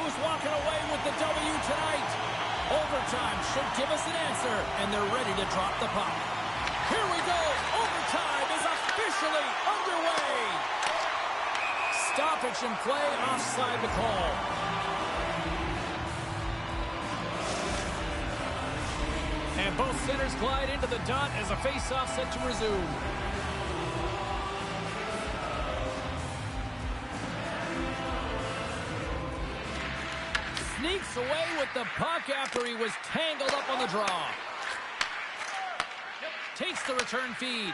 who's walking away with the W tonight? Overtime should give us an answer, and they're ready to drop the puck. Here we go. Overtime is officially underway. Stoppage in play, offside the call. And both centers glide into the dot as a face-off set to resume. Sneaks away with the puck after he was tangled up on the draw. Takes the return feed.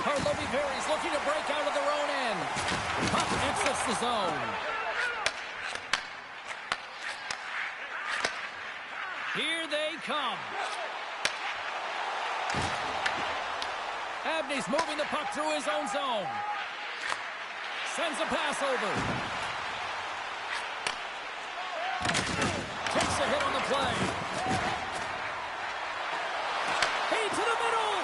Karlovy-Very's looking to break out of their own end. Puck exits the zone. Here they come. Abney's moving the puck through his own zone. Sends a pass over. Takes a hit on the play. Feed to the middle.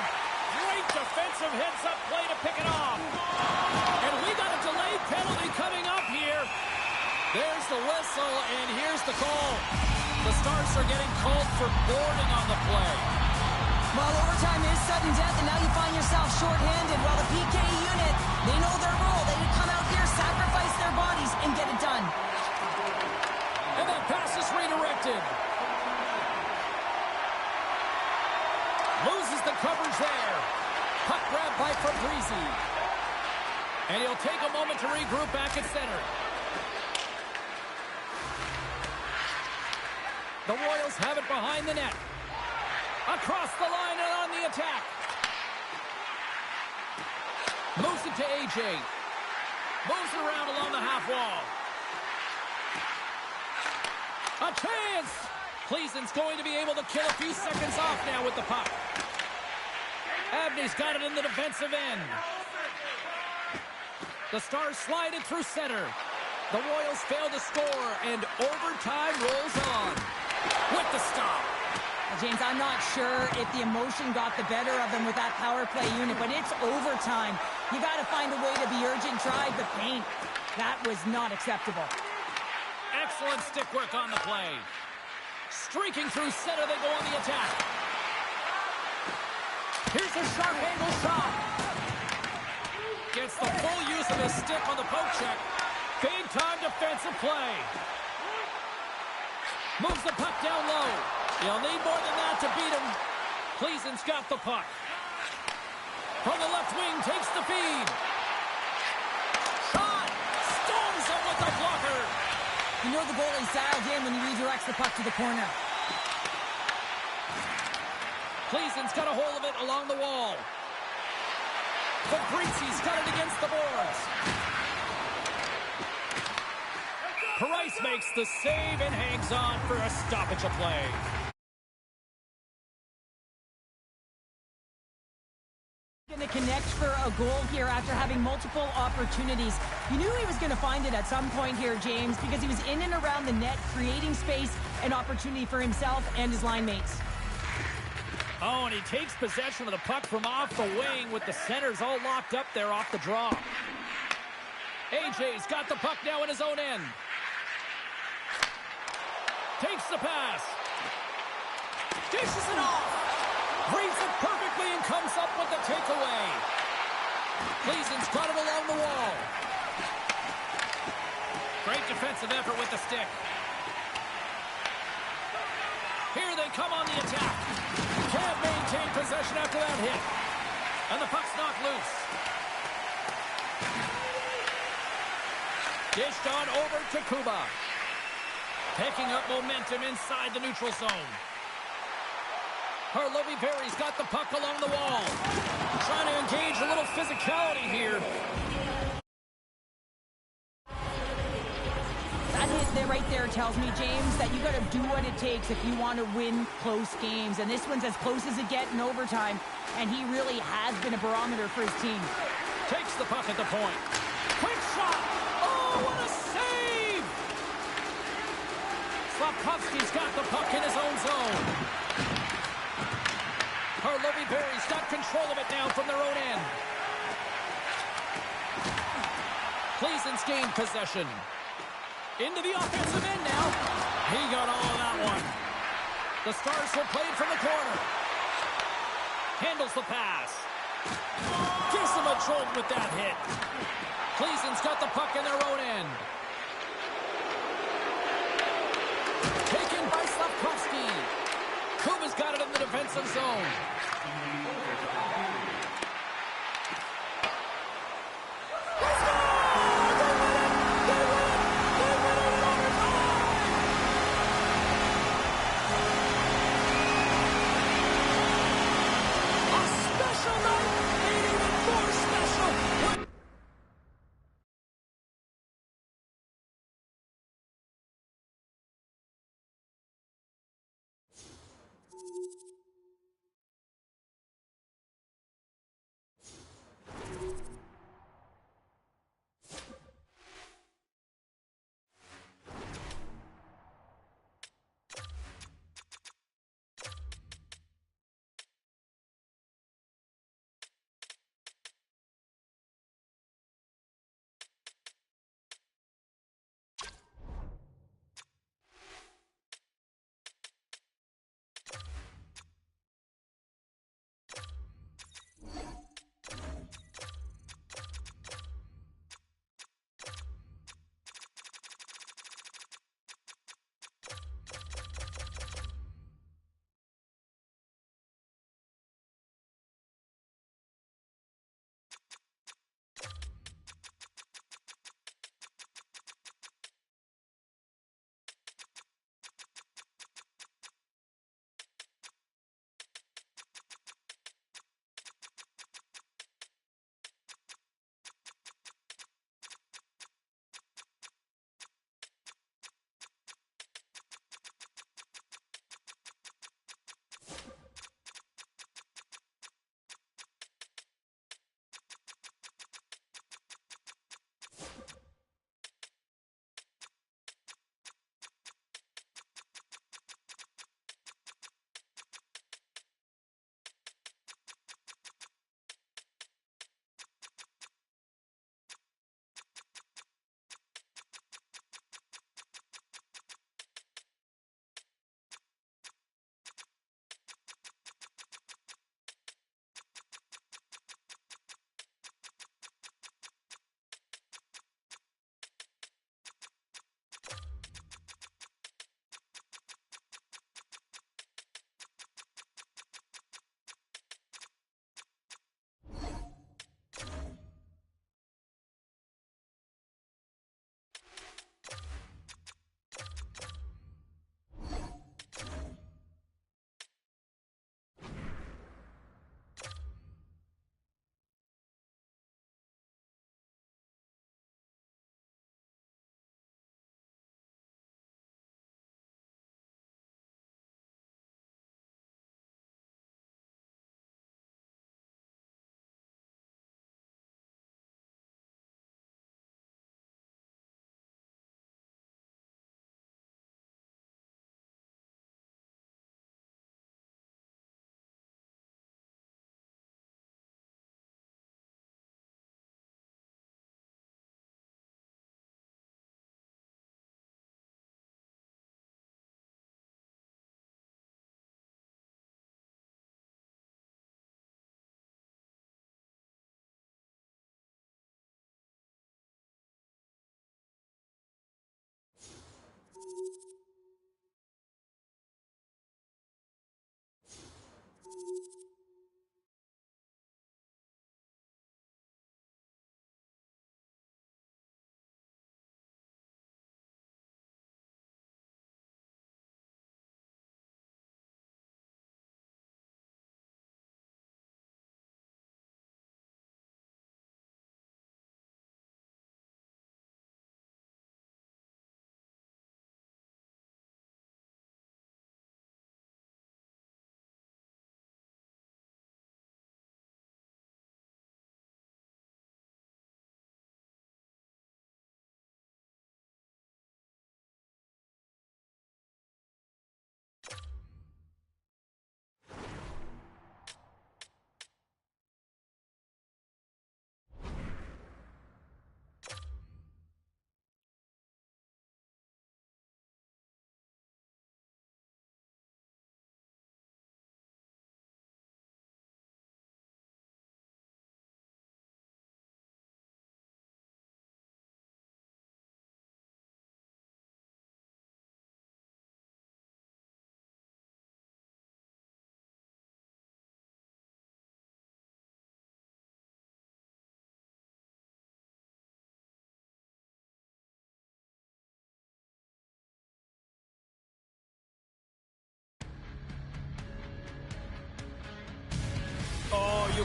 Great defensive heads-up play to pick it off. And we got a delayed penalty coming up here. There's the whistle, and here's the call. The Stars are getting called for boarding on the play. Well, overtime is sudden death, and now you find yourself shorthanded. While the PK unit, they know their role. They can come out here, sacrifice their bodies, and get it done. And that pass is redirected. Loses the coverage there. Puck grab by Fabrizi. And he'll take a moment to regroup back at center. The Royals have it behind the net. Across the line and on the attack. Moves it to AJ. Moves it around along the half wall. A chance! Cleason's going to be able to kill a few seconds off now with the puck. Abney's got it in the defensive end. The Stars slide it through center. The Royals fail to score, and overtime rolls on. With the stop. Well, James, I'm not sure if the emotion got the better of them with that power play unit, but it's overtime. You got to find a way to be urgent, drive the paint. That was not acceptable. Excellent stick work on the play. Streaking through center, they go on the attack. Here's a sharp angle shot. Gets the full use of his stick on the poke check. Big time defensive play. Moves the puck down low. He'll need more than that to beat him. Cleason's got the puck. From the left wing, takes the feed. Shot! Storms him with the blocker. You know the goalie's dialed in when he redirects the puck to the corner. Cleason's got a hold of it along the wall. Fabrizi's got it against the boards. Price makes the save and hangs on for a stoppage of play. Going to connect for a goal here after having multiple opportunities. You knew he was going to find it at some point here, James, because he was in and around the net, creating space and opportunity for himself and his line mates. Oh, and he takes possession of the puck from off the wing with the centers all locked up there off the draw. AJ's got the puck now in his own end. Takes the pass. Dishes it off. Reads it perfectly and comes up with the takeaway. Cleason's got it along the wall. Great defensive effort with the stick. Here they come on the attack. Can't maintain possession after that hit. And the puck's knocked loose. Dished on over to Kuba. Picking up momentum inside the neutral zone. Karlovy-Very's got the puck along the wall. Trying to engage a little physicality here. That hit there right there tells me, James, that you got to do what it takes if you want to win close games. And this one's as close as it gets in overtime. And he really has been a barometer for his team. Takes the puck at the point. Quick shot. Oh, what a save! Slafkovsky's got the puck in his own zone. Karlovy-Very's got control of it now from their own end. Cleason's gained possession. Into the offensive end now. He got all of that one. The Stars will play it from the corner. Handles the pass. Gives them a jolt with that hit. Cleason's got the puck in their own end. Taken by Slafkovsky. Kuba's got it in the defensive zone.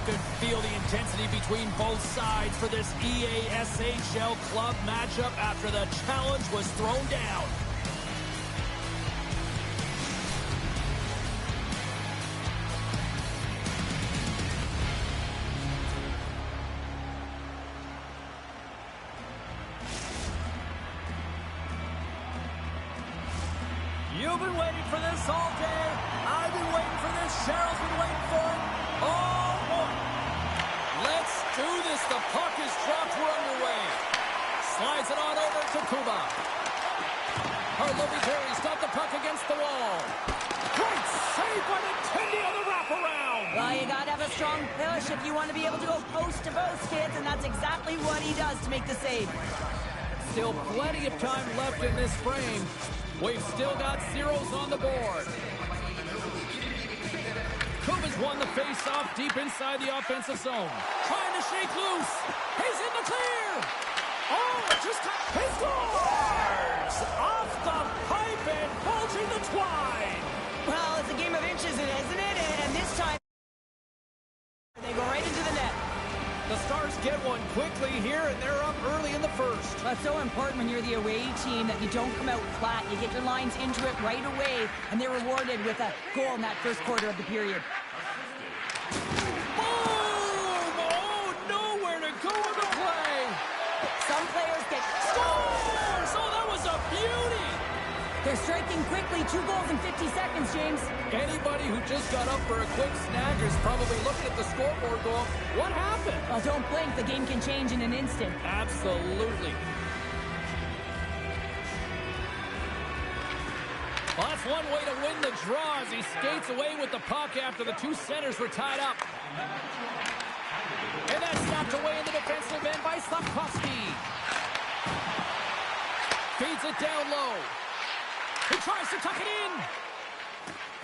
could feel the intensity between both sides for this EASHL club matchup after the challenge was thrown down. You've been waiting for this all day. I've been waiting for this. Cheryl's been waiting for it. Oh, boy. Let's do this. The puck is dropped. We're underway. Slides it on over to Kuba. Harlovi-Perry's got the puck against the wall. Great save by the Tendy on the wraparound. Well, you got to have a strong push if you want to be able to go post to post, kids, and that's exactly what he does to make the save. Still plenty of time left in this frame. We've still got zeros on the board. Kuba's won the face-off deep inside the offensive zone. Trying to shake loose. He's in the clear. Oh, it just got... He scores! Off the pipe and bulging the twine. Well, it's a game of inches, isn't it? And this time, they go right into the net. The Stars get one quickly here, and they're up early in the first. That's so important when you're the away team that you don't come out flat. You get your lines into it right away, and they're rewarded with a goal in that first quarter of the period. Boom! Oh, nowhere to go in the play. Some players get... Scores! Oh, that was a beauty! They're striking quickly. 2 goals in 50 seconds, James. Anybody who just got up for a quick snag is probably looking at the scoreboard going, what happened? Well, don't blink. The game can change in an instant. Absolutely. Well, that's one way to win the draw as he skates away with the puck after the two centers were tied up. And that's snapped away in the defensive end by Slafkovsky. Feeds it down low. He tries to tuck it in.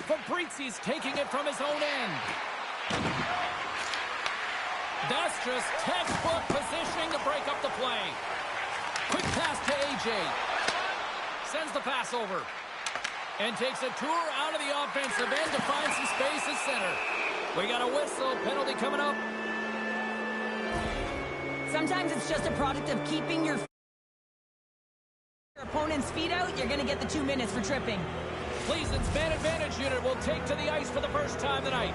Fabrizi's taking it from his own end. That's just textbook positioning to break up the play. Quick pass to AJ. Sends the pass over. And takes a tour out of the offensive end to find some space at center. We got a whistle. Penalty coming up. Sometimes it's just a product of keeping your opponent's feet out. You're going to get the 2 minutes for tripping. Cleveland's man advantage unit will take to the ice for the first time tonight.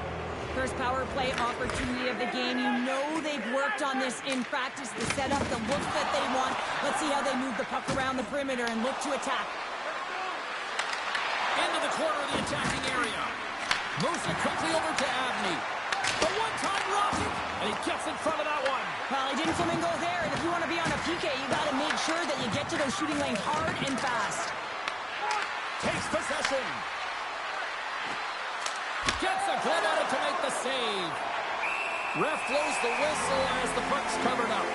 First power play opportunity of the game. You know they've worked on this in practice, the setup, the look that they want. Let's see how they move the puck around the perimeter and look to attack. Into the corner of the attacking area. Moves it quickly over to Abney. A one-time rocket, and he gets in front of that one. Well, he didn't flamingo there, and if you want to be on a PK, you got to make sure that you get to those shooting lanes hard and fast. Takes possession. Gets a glove at it to make the save. Ref blows the whistle as the puck's covered up.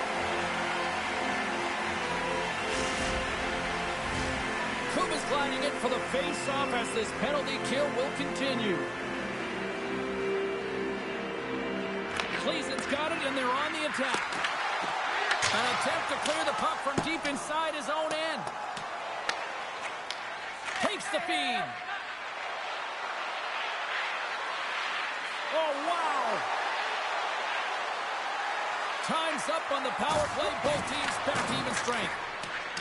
Kuba's gliding in for the face-off as this penalty kill will continue. Cleason's got it, and they're on the attack. An attempt to clear the puck from deep inside his own end. Takes the feed. Oh, wow. Time's up on the power play. Both teams back to even strength.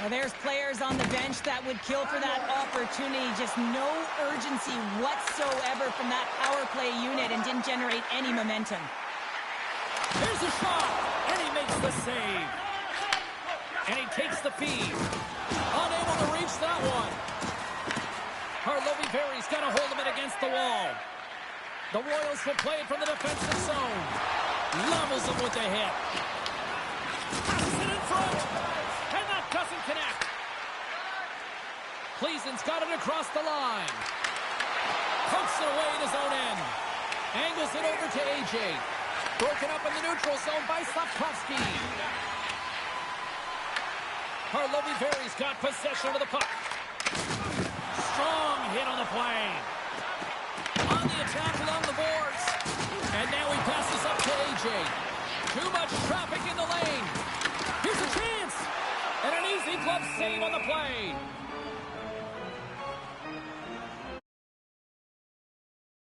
Now there's players on the bench that would kill for that opportunity. Just no urgency whatsoever from that power play unit and didn't generate any momentum. Here's a shot, and he makes the save. And he takes the feed. Unable to reach that one. Harlovi-Perry's got to hold him in against the wall. The Royals will play it from the defensive zone. Levels him with the hit. Passes it in front. And that doesn't connect. Cleason's got it across the line. Pokes it away in his own end. Angles it over to AJ. Broken up in the neutral zone by Slafkovsky. Harlovi-Perry's got possession of the puck. Strong hit on the play. On the attack along the boards. And now he passes up to AJ. Too much traffic in the lane. Here's a chance. And an easy glove save on the play.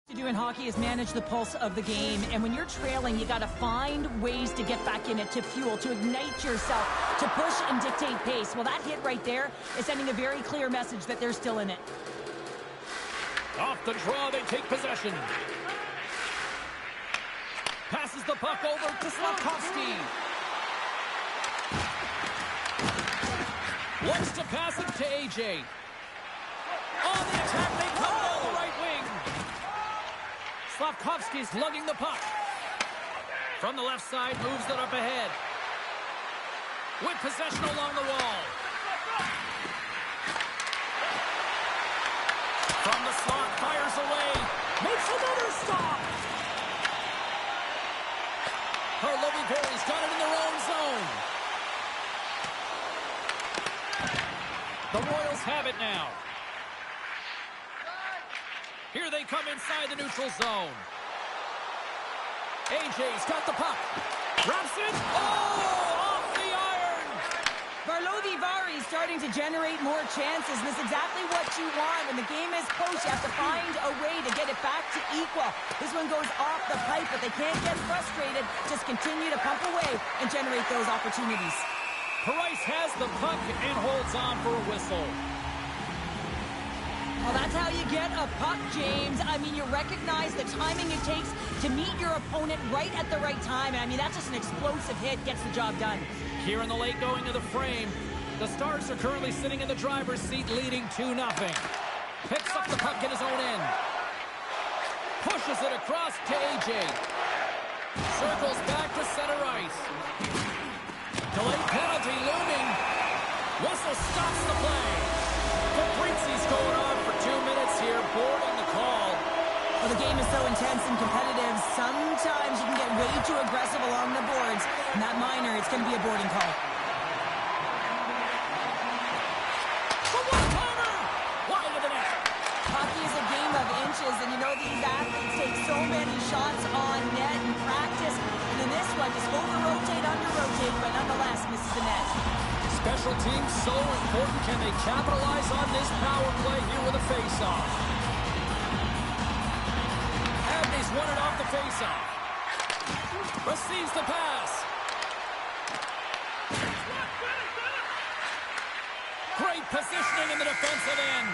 To do in hockey is manage the pulse of the game, and when you're trailing, you got to find ways to get back in it, to fuel, to ignite yourself, to push and dictate pace. Well, that hit right there is sending a very clear message that they're still in it. Off the draw, they take possession. Passes the puck over to Slafkovsky. Looks to pass it to AJ. On the attack, they come down the right wing. Slafkovsky's lugging the puck. From the left side, moves it up ahead. With possession along the wall. From the slot, fires away. Makes another stop. Harlovy-Perry's got it in their own zone. The Royals have it now. Here they come inside the neutral zone. AJ's got the puck. Wraps it. Oh, off the iron. Harlovy-Perry starting to generate more chances. This is exactly what you want. When the game is close, you have to find a way to get it back to equal. This one goes off the pipe, but they can't get frustrated. Just continue to pump away and generate those opportunities. Price has the puck and holds on for a whistle. Well, that's how you get a puck, James. I mean, you recognize the timing it takes to meet your opponent right at the right time. I mean, that's just an explosive hit, gets the job done. Here in the late going of the frame, the Stars are currently sitting in the driver's seat, leading 2-0. Picks up the puck in his own end. Pushes it across to AJ. Circles back to center ice. Delayed penalty looming. Whistle stops the play. Caprizi's going on for 2 minutes here, boarding the call. Well, the game is so intense and competitive, sometimes you can get way too aggressive along the boards. And that minor, it's going to be a boarding call. The one-timer! Wide of the net. Hockey is a game of inches, and you know these athletes take so many shots on net in practice. And in this one, just over-rotate, under-rotate, but nonetheless misses the net. Special teams so important. Can they capitalize on this power play here with a face-off? Abney's won it off the face-off. Receives the pass. Great positioning in the defensive end.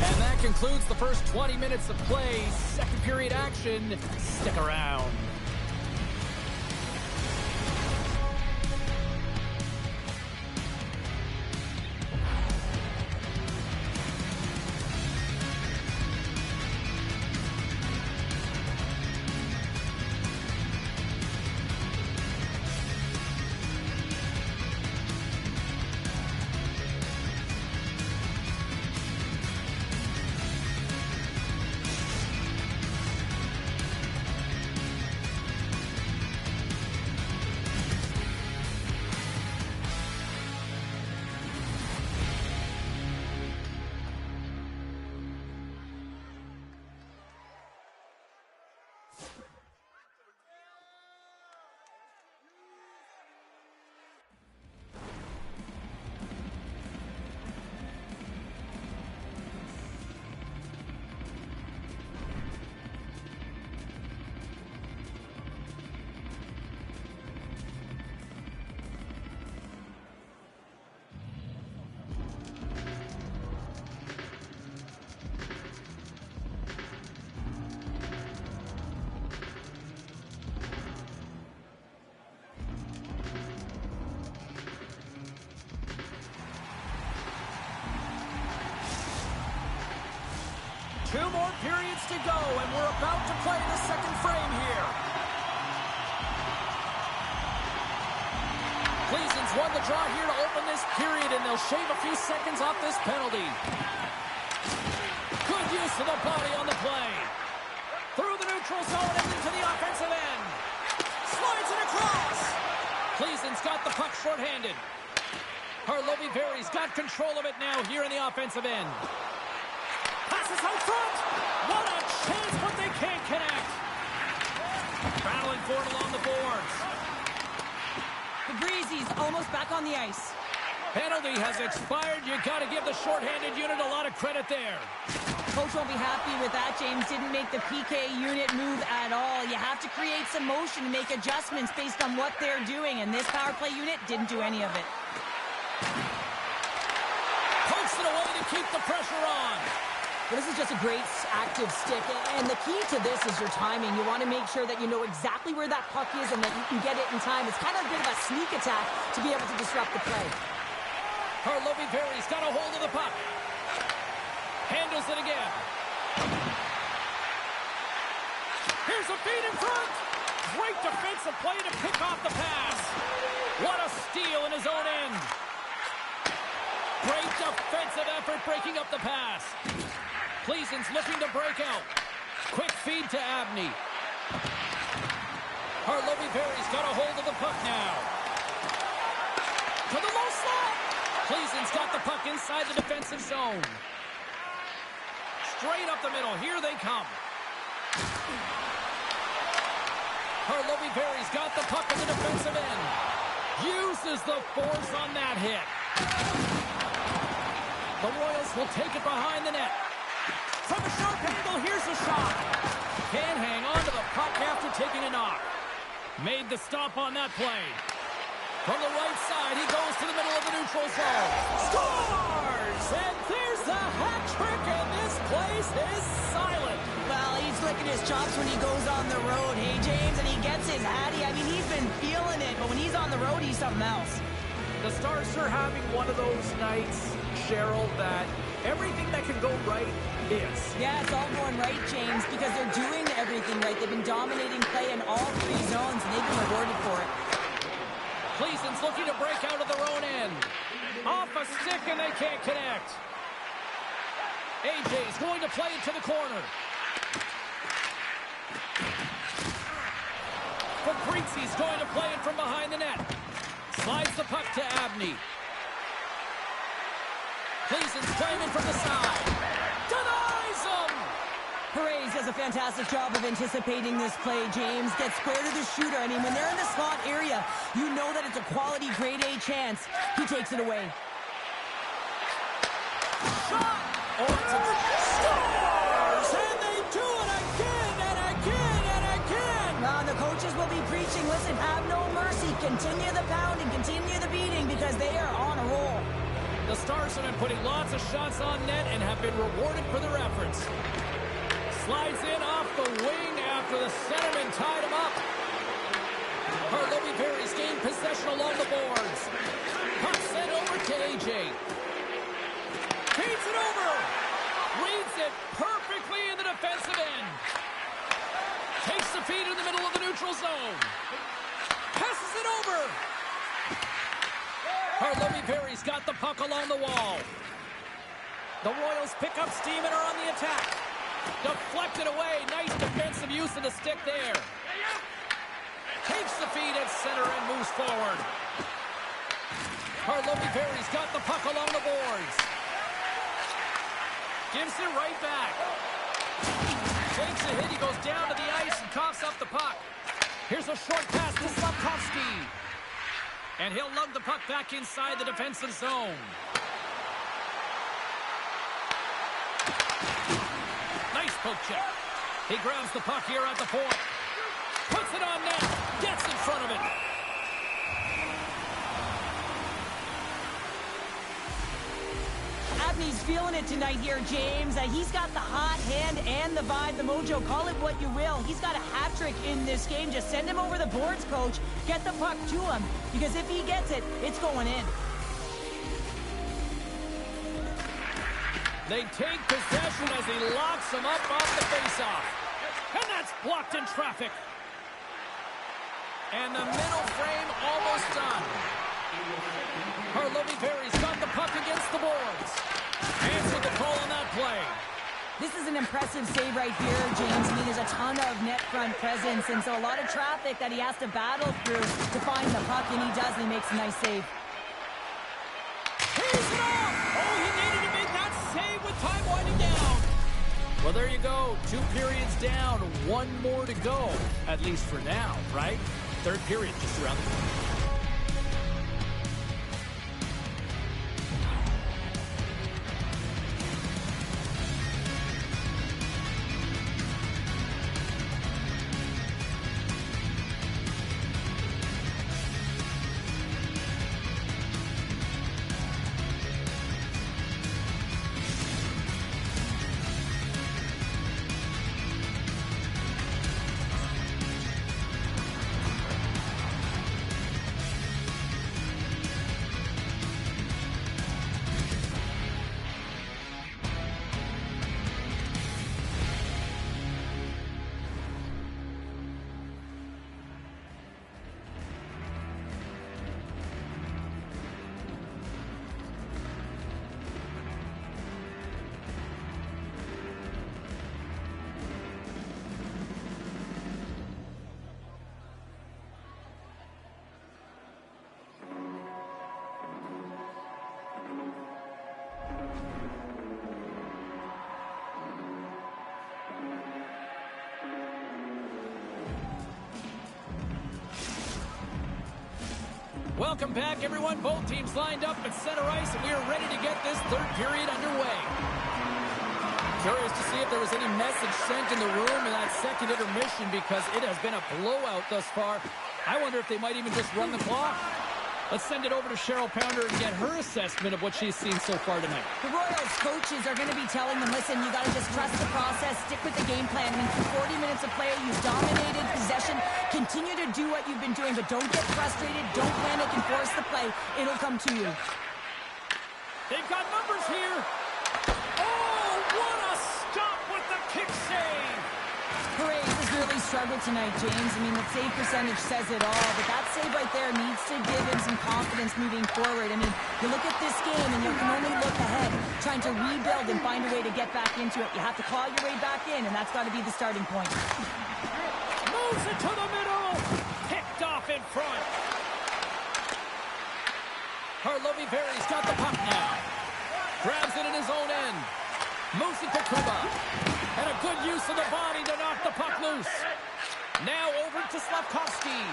And that concludes the first 20 minutes of play. Second period action. Stick around. Two more periods to go, and we're about to play the second frame here. Gleason's won the draw here to open this period, and they'll shave a few seconds off this penalty. Good use of the body on the play. Through the neutral zone and into the offensive end. Slides it across. Gleason's got the puck shorthanded. Harlovy-Perry's got control of it now here in the offensive end. Passes out front. What a chance, but they can't connect. Battling for it along the boards. The Breezy's almost back on the ice. Penalty has expired. You got to give the shorthanded unit a lot of credit there. Coach won't be happy with that. James didn't make the PK unit move at all. You have to create some motion and make adjustments based on what they're doing, and this power play unit didn't do any of it. Pokes it away to keep the pressure on. Well, this is just a great active stick, and the key to this is your timing. You want to make sure that you know exactly where that puck is and that you can get it in time. It's kind of a bit of a sneak attack to be able to disrupt the play. Karlovy-Very's got a hold of the puck. Handles it again. Here's a feed in front. Great defensive play to pick off the pass. What a steal in his own end. Great defensive effort breaking up the pass. Gleason's looking to break out. Quick feed to Abney. Karlovy-Very's got a hold of the puck now. To the low slot. Gleason's got the puck inside the defensive zone. Straight up the middle. Here they come. Karlovy-Very's got the puck in the defensive end. Uses the force on that hit. The Royals will take it behind the net. From a sharp angle, here's a shot. Can't hang on to the puck after taking a knock. Made the stop on that play. From the right side, he goes to the middle of the neutral zone. Scores! And there's the hat trick, and this place is silent. Well, he's licking his chops when he goes on the road, hey, James, and he gets his hattie. I mean, he's been feeling it, but when he's on the road, he's something else. The Stars are having one of those nights, Cheryl, that everything that can go right is. Yeah, it's all going right, James, because they're doing everything right. They've been dominating play in all three zones, and they've been rewarded for it. Gleason's looking to break out of their own end. Off a stick, and they can't connect. AJ's going to play it to the corner. Fabrizi's going to play it from behind the net. Slides the puck to Abney. Gleason's playing it from the side. Denies him! Perez does a fantastic job of anticipating this play, James. Gets square to the shooter. I mean, when they're in the slot area, you know that it's a quality grade A chance. He takes it away. Shot! Oh, it's a scores! And they do it again and again and again! The coaches will be preaching, listen, have no mercy. Continue the pounding, continue the beating, because they are on a roll. The Stars have been putting lots of shots on net and have been rewarded for their efforts. Slides in off the wing after the centerman tied him up. Karlovy-Very's gained possession along the boards. Puck sent over to AJ. Feeds it over. Reads it perfectly in the defensive end. Takes the feed in the middle of the neutral zone. Passes it over. Karlovy-Very's got the puck along the wall. The Royals pick up steam and are on the attack. Deflected away. Nice defensive use of the stick there. Takes the feed at center and moves forward. Karlovy-Very's got the puck along the boards. Gives it right back. Takes a hit. He goes down to the ice and coughs up the puck. Here's a short pass to Slafkovsky. And he'll lug the puck back inside the defensive zone. Nice poke check. He grabs the puck here at the point. Puts it on net. Gets in front of it. Abney's feeling it tonight here, James. He's got the hot hand and the vibe, the mojo. Call it what you will. He's got a hat trick in this game. Just send him over the boards, coach. Get the puck to him. Because if he gets it, it's going in. They take possession as he locks him up off the faceoff. And that's blocked in traffic. And the middle frame almost done. Karlovy-Very's got the puck against the boards. Answered the call on that play. This is an impressive save right here, James. I mean, there's a ton of net front presence, and so a lot of traffic that he has to battle through to find the puck, and he does, and he makes a nice save. Here's it off! Oh, he needed to make that save with time winding down. Well, there you go. 2 periods down, 1 more to go. At least for now, right? Third period just around the corner. Welcome back, everyone. Both teams lined up at center ice, and we are ready to get this third period underway. Curious to see if there was any message sent in the room in that second intermission because it has been a blowout thus far. I wonder if they might even just run the clock. Let's send it over to Cheryl Pounder and get her assessment of what she's seen so far tonight. The Royals coaches are going to be telling them, listen, you got to just trust the process, stick with the game plan. I mean, for 40 minutes of play, you've dominated possession. Continue to do what you've been doing, but don't get frustrated. Don't panic and force the play. It'll come to you. They've got numbers here. Oh, what a stop with the kick save. Perez has really struggled tonight, James. I mean, the save percentage says it all, but that save right there needs to give him some confidence moving forward. I mean, you look at this game and you can only look ahead, trying to rebuild and find a way to get back into it. You have to claw your way back in, and that's got to be the starting point. Moves it to the middle. Picked off in front. Harlovy-Berry's got the puck now. Grabs it in his own end. Moves it to Kuba. And a good use of the body to knock the puck loose. Now over to Slavkovsky.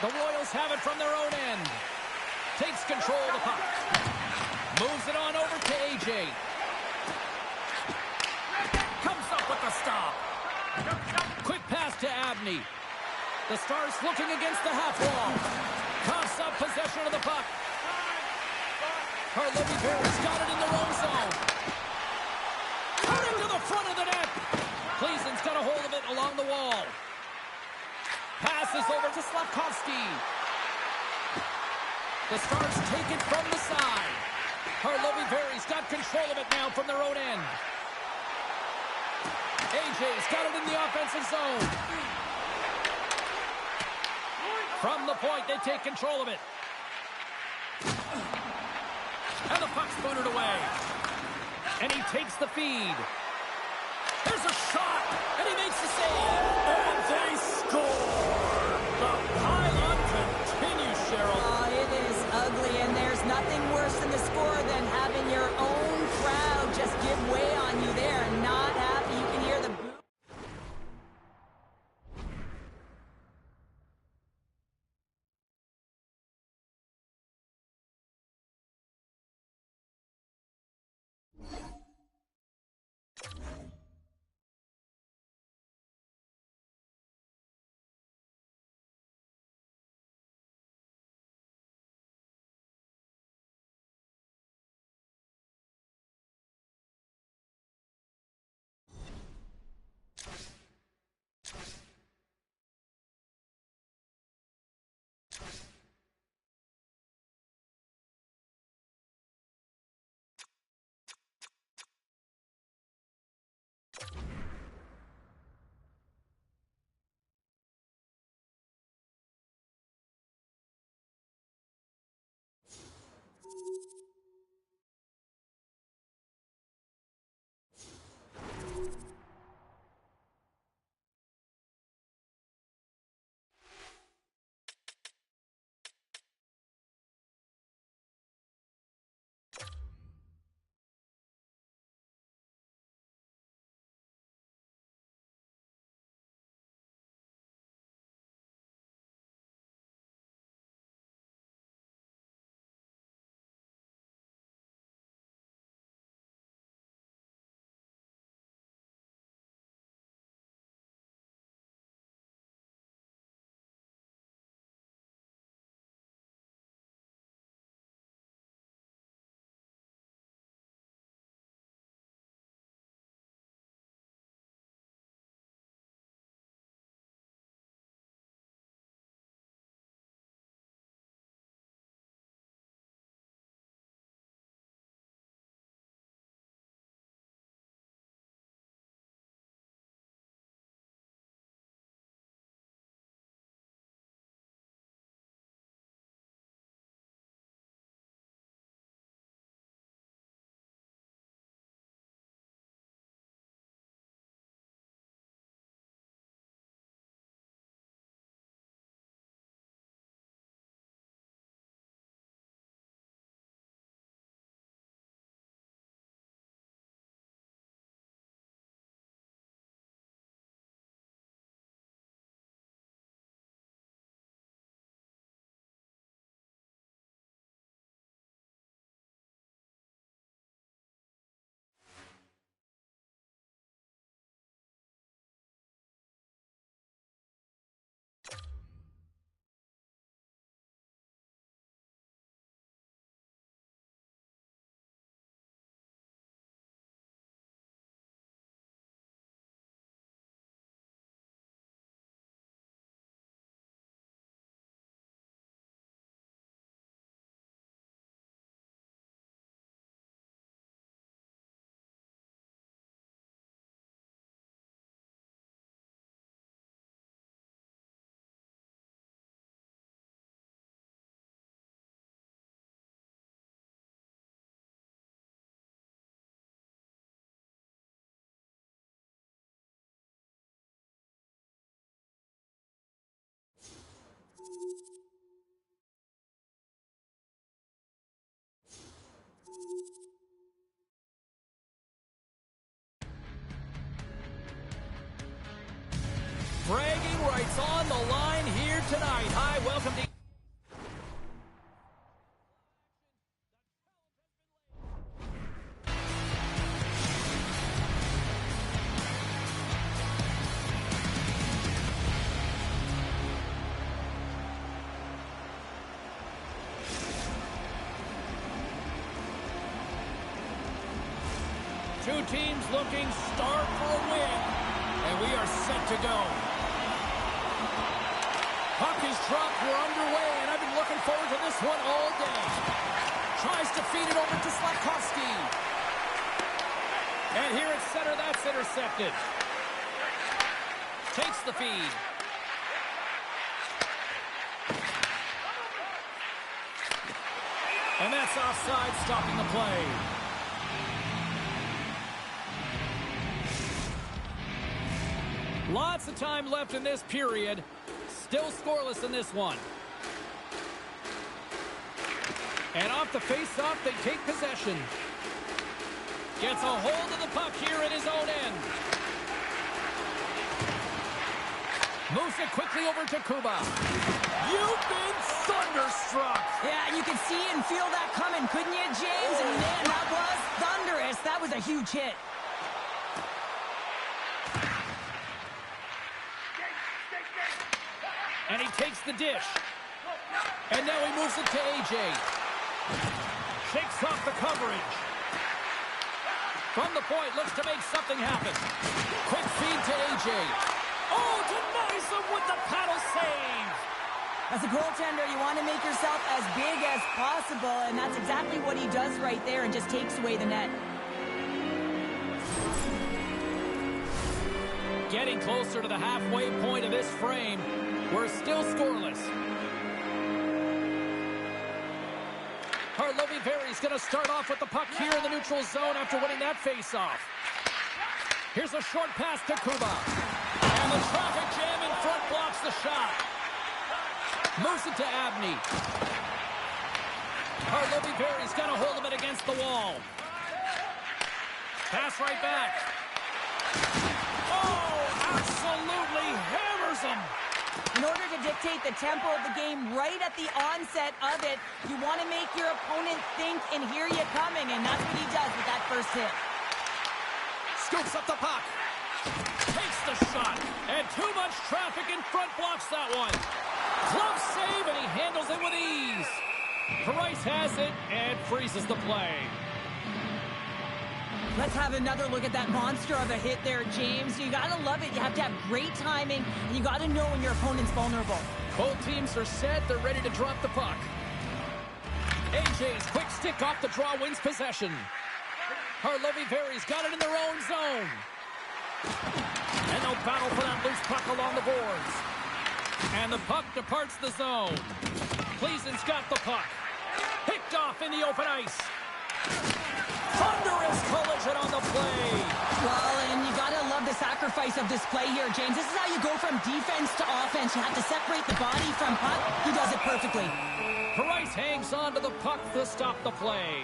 The Royals have it from their own end. Takes control of the puck. Moves it on over to AJ. Comes up with the stop. Quick pass to Abney. The Stars looking against the half wall. Coughs up possession of the puck. Harlovy-Berry's got it in their own zone. Put it to the front of the net. Gleason's got a hold of it along the wall. Passes over to Slavkovsky. The Stars take it from the side. Harlovy-Berry's got control of it now from their own end. AJ's got it in the offensive zone. From the point, they take control of it. And the puck's booted away. And he takes the feed. There's a shot, and he makes the save. And they score. The pylon continues, Cheryl. Oh, it is ugly, and there's nothing worse than the score than having your own crowd just give way on you there and not happy. You can hear the boo. Bragging rights on the line here tonight. Hi, welcome to... Two teams looking starved for a win, and we are set to go. Puck is dropped, we're underway, and I've been looking forward to this one all day. Tries to feed it over to Slafkovsky. And here at center, that's intercepted. Takes the feed. And that's offside, stopping the play. Lots of time left in this period. Still scoreless in this one. And off the face-off, they take possession. Gets a hold of the puck here at his own end. Moves it quickly over to Kuba. You've been thunderstruck. Yeah, you could see and feel that coming, couldn't you, James? And man, that was thunderous. That was a huge hit. And he takes the dish. And now he moves it to A.J. Shakes off the coverage. From the point, looks to make something happen. Quick feed to A.J. Oh, denies him with the paddle save. As a goaltender, you want to make yourself as big as possible, and that's exactly what he does right there and just takes away the net. Getting closer to the halfway point of this frame. We're still scoreless. Harlovy Very's going to start off with the puck here in the neutral zone after winning that faceoff. Here's a short pass to Kuba. And the traffic jam in front blocks the shot. Moves it to Abney. Harlovy Very's got a hold of it against the wall. Pass right back. Oh, absolutely hammers him. In order to dictate the tempo of the game right at the onset of it, you want to make your opponent think and hear you coming, and that's what he does with that first hit. Scoops up the puck. Takes the shot, and too much traffic in front blocks that one. Glove save, and he handles it with ease. Price has it and freezes the play. Let's have another look at that monster of a hit there, James. You got to love it. You have to have great timing, and you got to know when your opponent's vulnerable. Both teams are set. They're ready to drop the puck. AJ's quick stick off the draw wins possession. Harlovy Very's got it in their own zone. And they'll battle for that loose puck along the boards. And the puck departs the zone. Pleasen's got the puck. Picked off in the open ice. Thunderous collision on the play. Well, and you got to love the sacrifice of this play here, James. This is how you go from defense to offense. You have to separate the body from puck. He does it perfectly. Price hangs on to the puck to stop the play.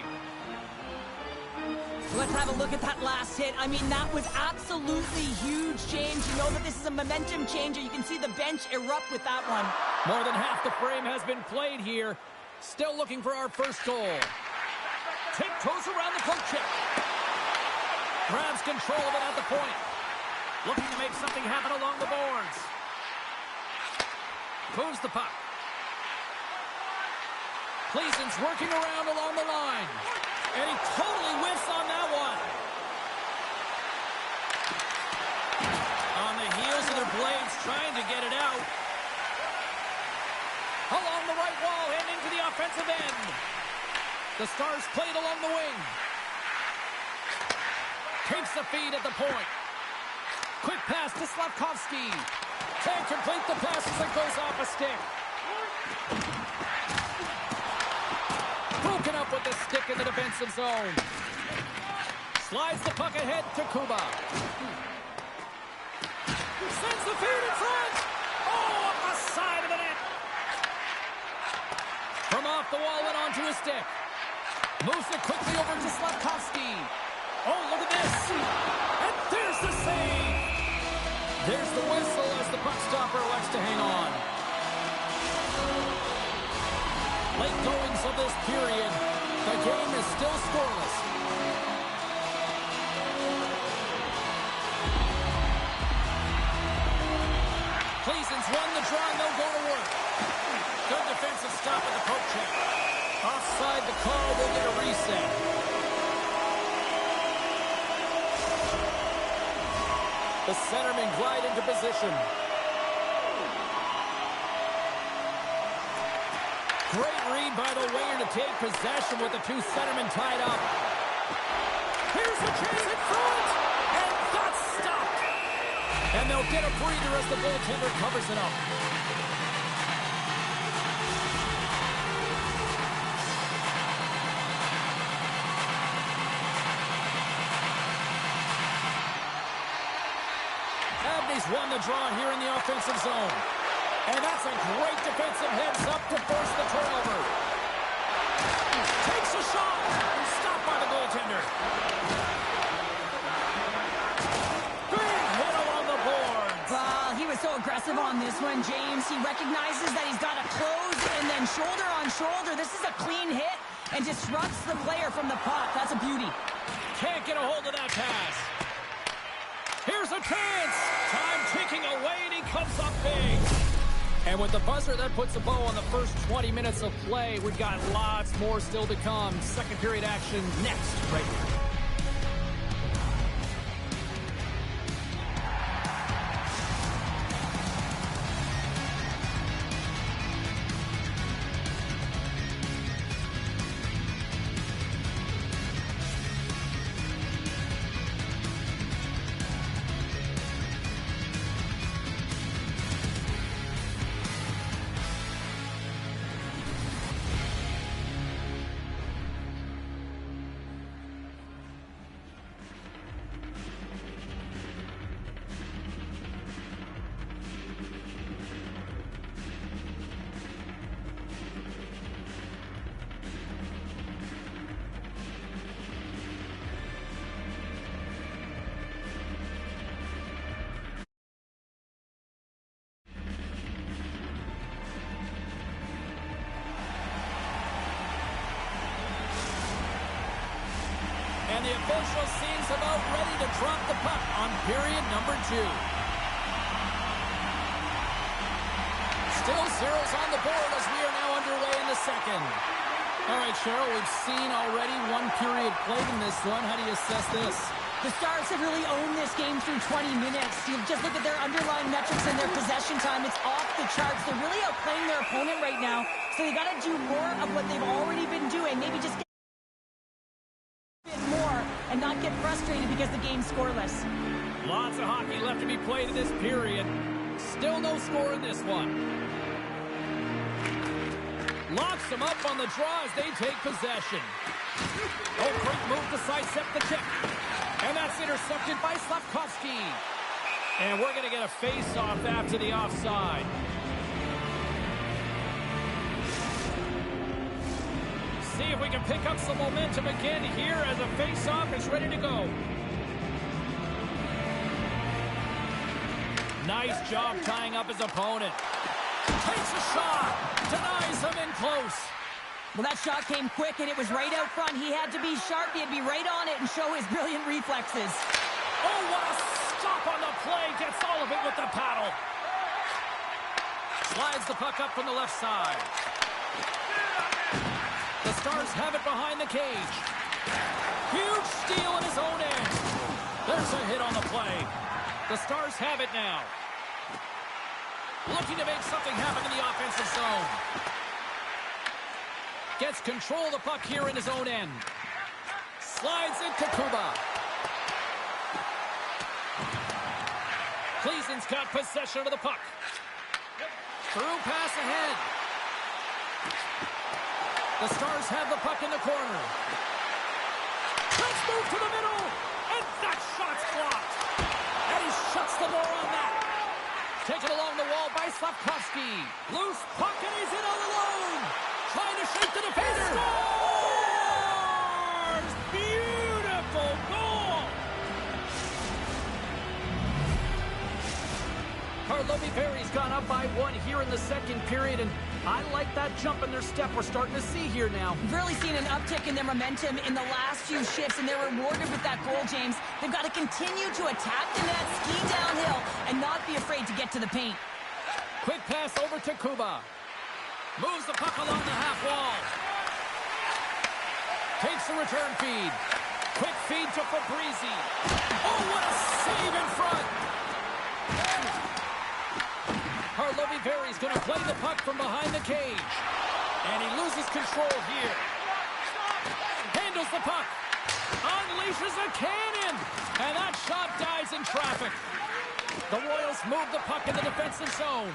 Let's have a look at that last hit. I mean, that was absolutely huge, James. You know that this is a momentum changer. You can see the bench erupt with that one. More than half the frame has been played here. Still looking for our first goal. Tiptoes around the poke check. Grabs control of it at the point. Looking to make something happen along the boards. Moves the puck. Pleasen's working around along the line. And he totally whiffs on that one. On the heels of their blades, trying to get it out. Along the right wall and into the offensive end. The Stars played along the wing. Takes the feed at the point. Quick pass to Slafkovsky. Can't complete the pass as it goes off a stick. Broken up with the stick in the defensive zone. Slides the puck ahead to Kuba. Sends the feed in front. Oh, up the side of the net. off the wall and onto his stick. Moves it quickly over to Slafkovsky. Oh, look at this. And there's the save. There's the whistle as the puck stopper elects to hang on. Late goings of this period. The game is still scoreless. Cleason's won the draw and they'll go to work. Good defensive stop at the poke check. Offside the call, will get a reset. The centermen glide into position. Great read by the winger to take possession with the two centermen tied up. Here's the chance in front, and that's stopped. And they'll get a breather as the goaltender covers it up. Abney's won the draw here in the offensive zone. And that's a great defensive heads-up to force the turnover. Takes a shot. Stopped by the goaltender. Big hit along the boards. Well, he was so aggressive on this one, James. He recognizes that he's got to close and then shoulder on shoulder. This is a clean hit and disrupts the player from the puck. That's a beauty. Can't get a hold of that pass. Here's a chance. Time ticking away, and he comes up big. And with the buzzer, that puts a bow on the first 20 minutes of play. We've got lots more still to come. Second period action next, right here. And the official seems about ready to drop the puck on period number 2. Still zeros on the board as we are now underway in the second. All right, Cheryl, we've seen already one period played in this one. How do you assess this? The Stars have really owned this game through 20 minutes. You just look at their underlying metrics and their possession time. It's off the charts. They're really outplaying their opponent right now. So they got to do more of what they've already been doing. Maybe just more and not get frustrated because the game's scoreless. Lots of hockey left to be played in this period. Still no score in this one. Locks them up on the draw as they take possession. Oh, great move to sidestep the check. And that's intercepted by Slafkovsky. And we're going to get a face-off after the offside. See if we can pick up some momentum again here as a face-off is ready to go. Nice job tying up his opponent. Takes a shot. Denies him in close. Well, that shot came quick, and it was right out front. He had to be sharp. He had to be right on it and show his brilliant reflexes. Oh, what a stop on the play. Gets all of it with the paddle. Slides the puck up from the left side. The Stars have it behind the cage. Huge steal in his own end. There's a hit on the play. The Stars have it now. Looking to make something happen in the offensive zone. Gets control of the puck here in his own end. Slides it to Kuba. Cleason's got possession of the puck. Through pass ahead. The Stars have the puck in the corner. Let's move to the middle. And that shot's blocked. And he shuts the door on that. Taken along the wall by Slafkovsky. Loose puck and he's in all alone. Trying to shake the defender. Scores! Beautiful goal! Karlovy Vary's gone up by 1 here in the second period, and I like that jump in their step we're starting to see here now. We've really seen an uptick in their momentum in the last few shifts, and they're rewarded with that goal, James. They've got to continue to attack the net, ski downhill, and not be afraid to get to the paint. Quick pass over to Kuba. Moves the puck along the half wall. Takes the return feed. Quick feed to Fabrizi. Oh, what a save in front! Karlovy Vary's going to play the puck from behind the cage. And he loses control here. Handles the puck. Unleashes a cannon. And that shot dies in traffic. The Royals move the puck in the defensive zone.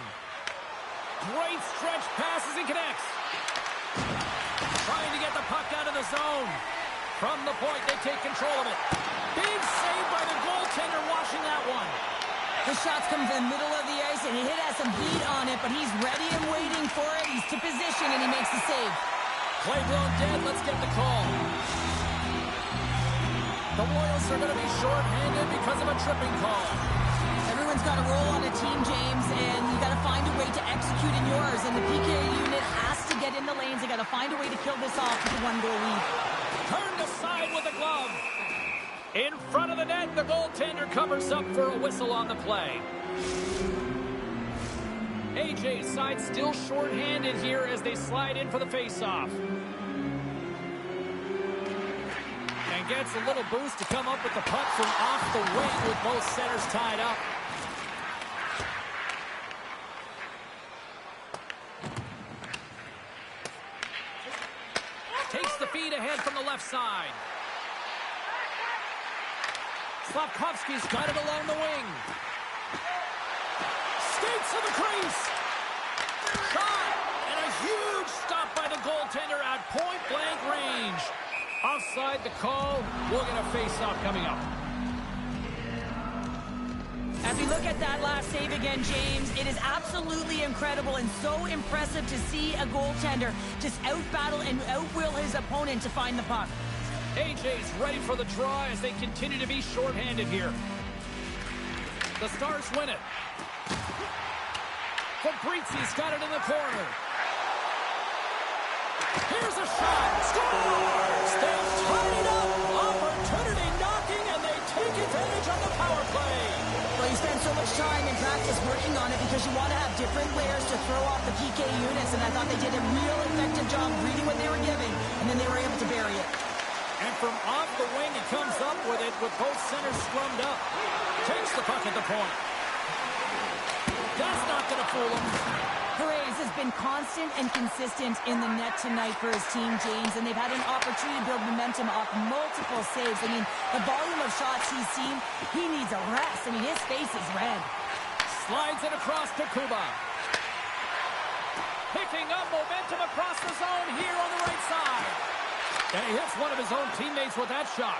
Great stretch passes and connects. Trying to get the puck out of the zone. From the point, they take control of it. Big save by the goaltender washing that one. The shot's come from the middle of the ice, and he has some beat on it, but he's ready and waiting for it. He's to position, and he makes the save. Play blown dead. Let's get the call. The Royals are going to be short-handed because of a tripping call. Everyone's got a role on a team, James, and you got to find a way to execute in yours. And the PK unit has to get in the lanes. They got to find a way to kill this off with a 1-goal lead. Turned aside with a glove. In front of the net, the goaltender covers up for a whistle on the play. AJ's side still short-handed here as they slide in for the face-off. And gets a little boost to come up with the puck from off the wing with both centers tied up. Takes the feed ahead from the left side. Slafkovsky's got it along the wing. Skates to the crease. Shot! And a huge stop by the goaltender at point-blank range. Offside the call. We'll get a face-off coming up. As we look at that last save again, James, it is absolutely incredible and so impressive to see a goaltender just out-battle and out-will his opponent to find the puck. AJ's ready for the draw as they continue to be short-handed here. The Stars win it. Fabrizi's got it in the corner. Here's a shot. Scores! They've tied it up. Opportunity knocking, and they take advantage of the power play. Well, you spend so much time in practice working on it because you want to have different ways to throw off the PK units, and I thought they did a real effective job reading what they were given, and then they were able to bury it. And from off the wing, he comes up with it with both centers scrummed up. Takes the puck at the point. That's not going to fool him. Perez has been constant and consistent in the net tonight for his team, James, and they've had an opportunity to build momentum off multiple saves. I mean, the volume of shots he's seen, he needs a rest. I mean, his face is red. Slides it across to Kuba. Picking up momentum across the zone here on the right side. And he hits one of his own teammates with that shot.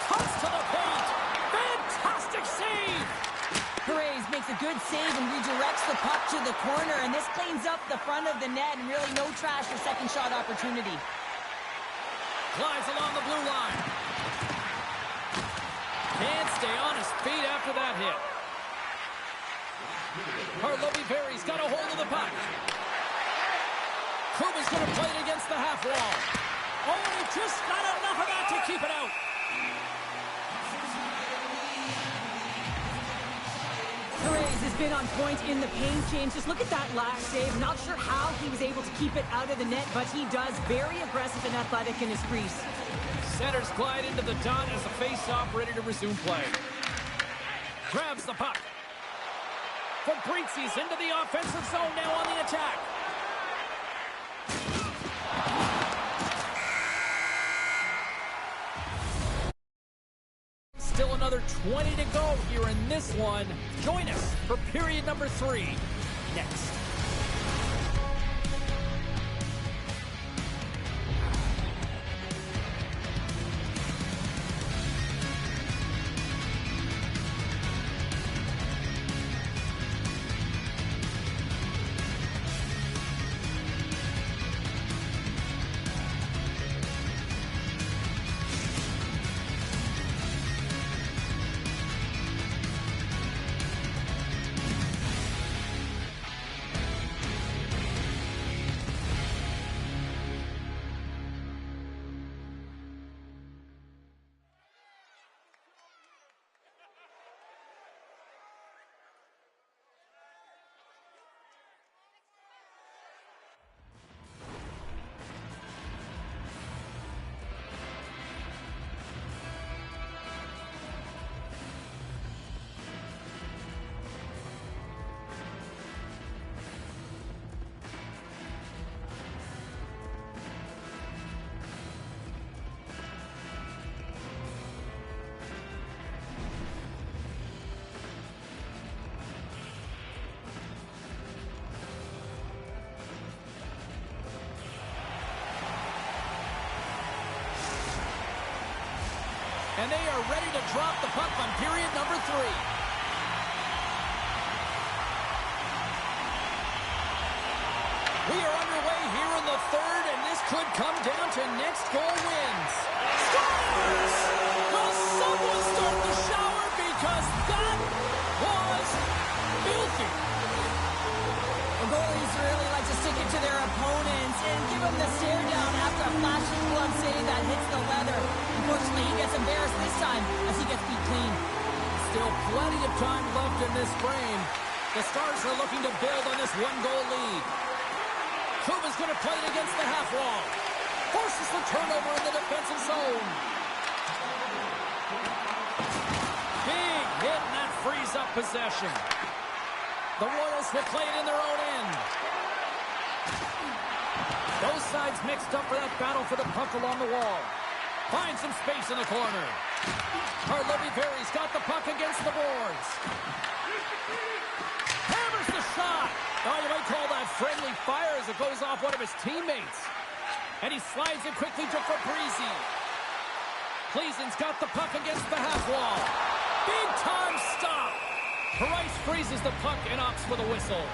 Cuts to the paint. Fantastic save. Perez makes a good save and redirects the puck to the corner, and this cleans up the front of the net and really no trash for second shot opportunity. Glides along the blue line. Can't stay on his feet after that hit. Karlovy Vary's got a hold of the puck. Kuba's going to play it against the half wall. Oh, and he just got enough of that to keep it out. Perez has been on point in the paint, James. Just look at that last save. Not sure how he was able to keep it out of the net, but he does. Very aggressive and athletic in his crease. Centers glide into the dot as the face-off ready to resume play. Grabs the puck. Fabrizi's into the offensive zone now on the attack. Still another 20 to go here in this one. Join us for period number 3 next. And they are ready to drop the puck on period number 3. We are underway here in the third, and this could come down to next goal wins. Scores! Will someone start the shower, because that was filthy. The goalies really like to stick it to their opponents and give them the stare down after a flashing glove save that hits the leather. Unfortunately, he gets embarrassed this time as he gets beat clean. Still plenty of time left in this frame. The Stars are looking to build on this one-goal lead. Kuba's going to play it against the half wall. Forces the turnover in the defensive zone. Big hit, and that frees up possession. The Royals will play it in their own end. Both sides mixed up for that battle for the puck along the wall. Finds some space in the corner. Harley-Berry's got the puck against the boards. Hammers the shot. Oh, you might call that friendly fire as it goes off one of his teammates. And he slides it quickly to Fabrizi. Pleasen's got the puck against the half wall. Big time stop. Price freezes the puck and opts for the whistle.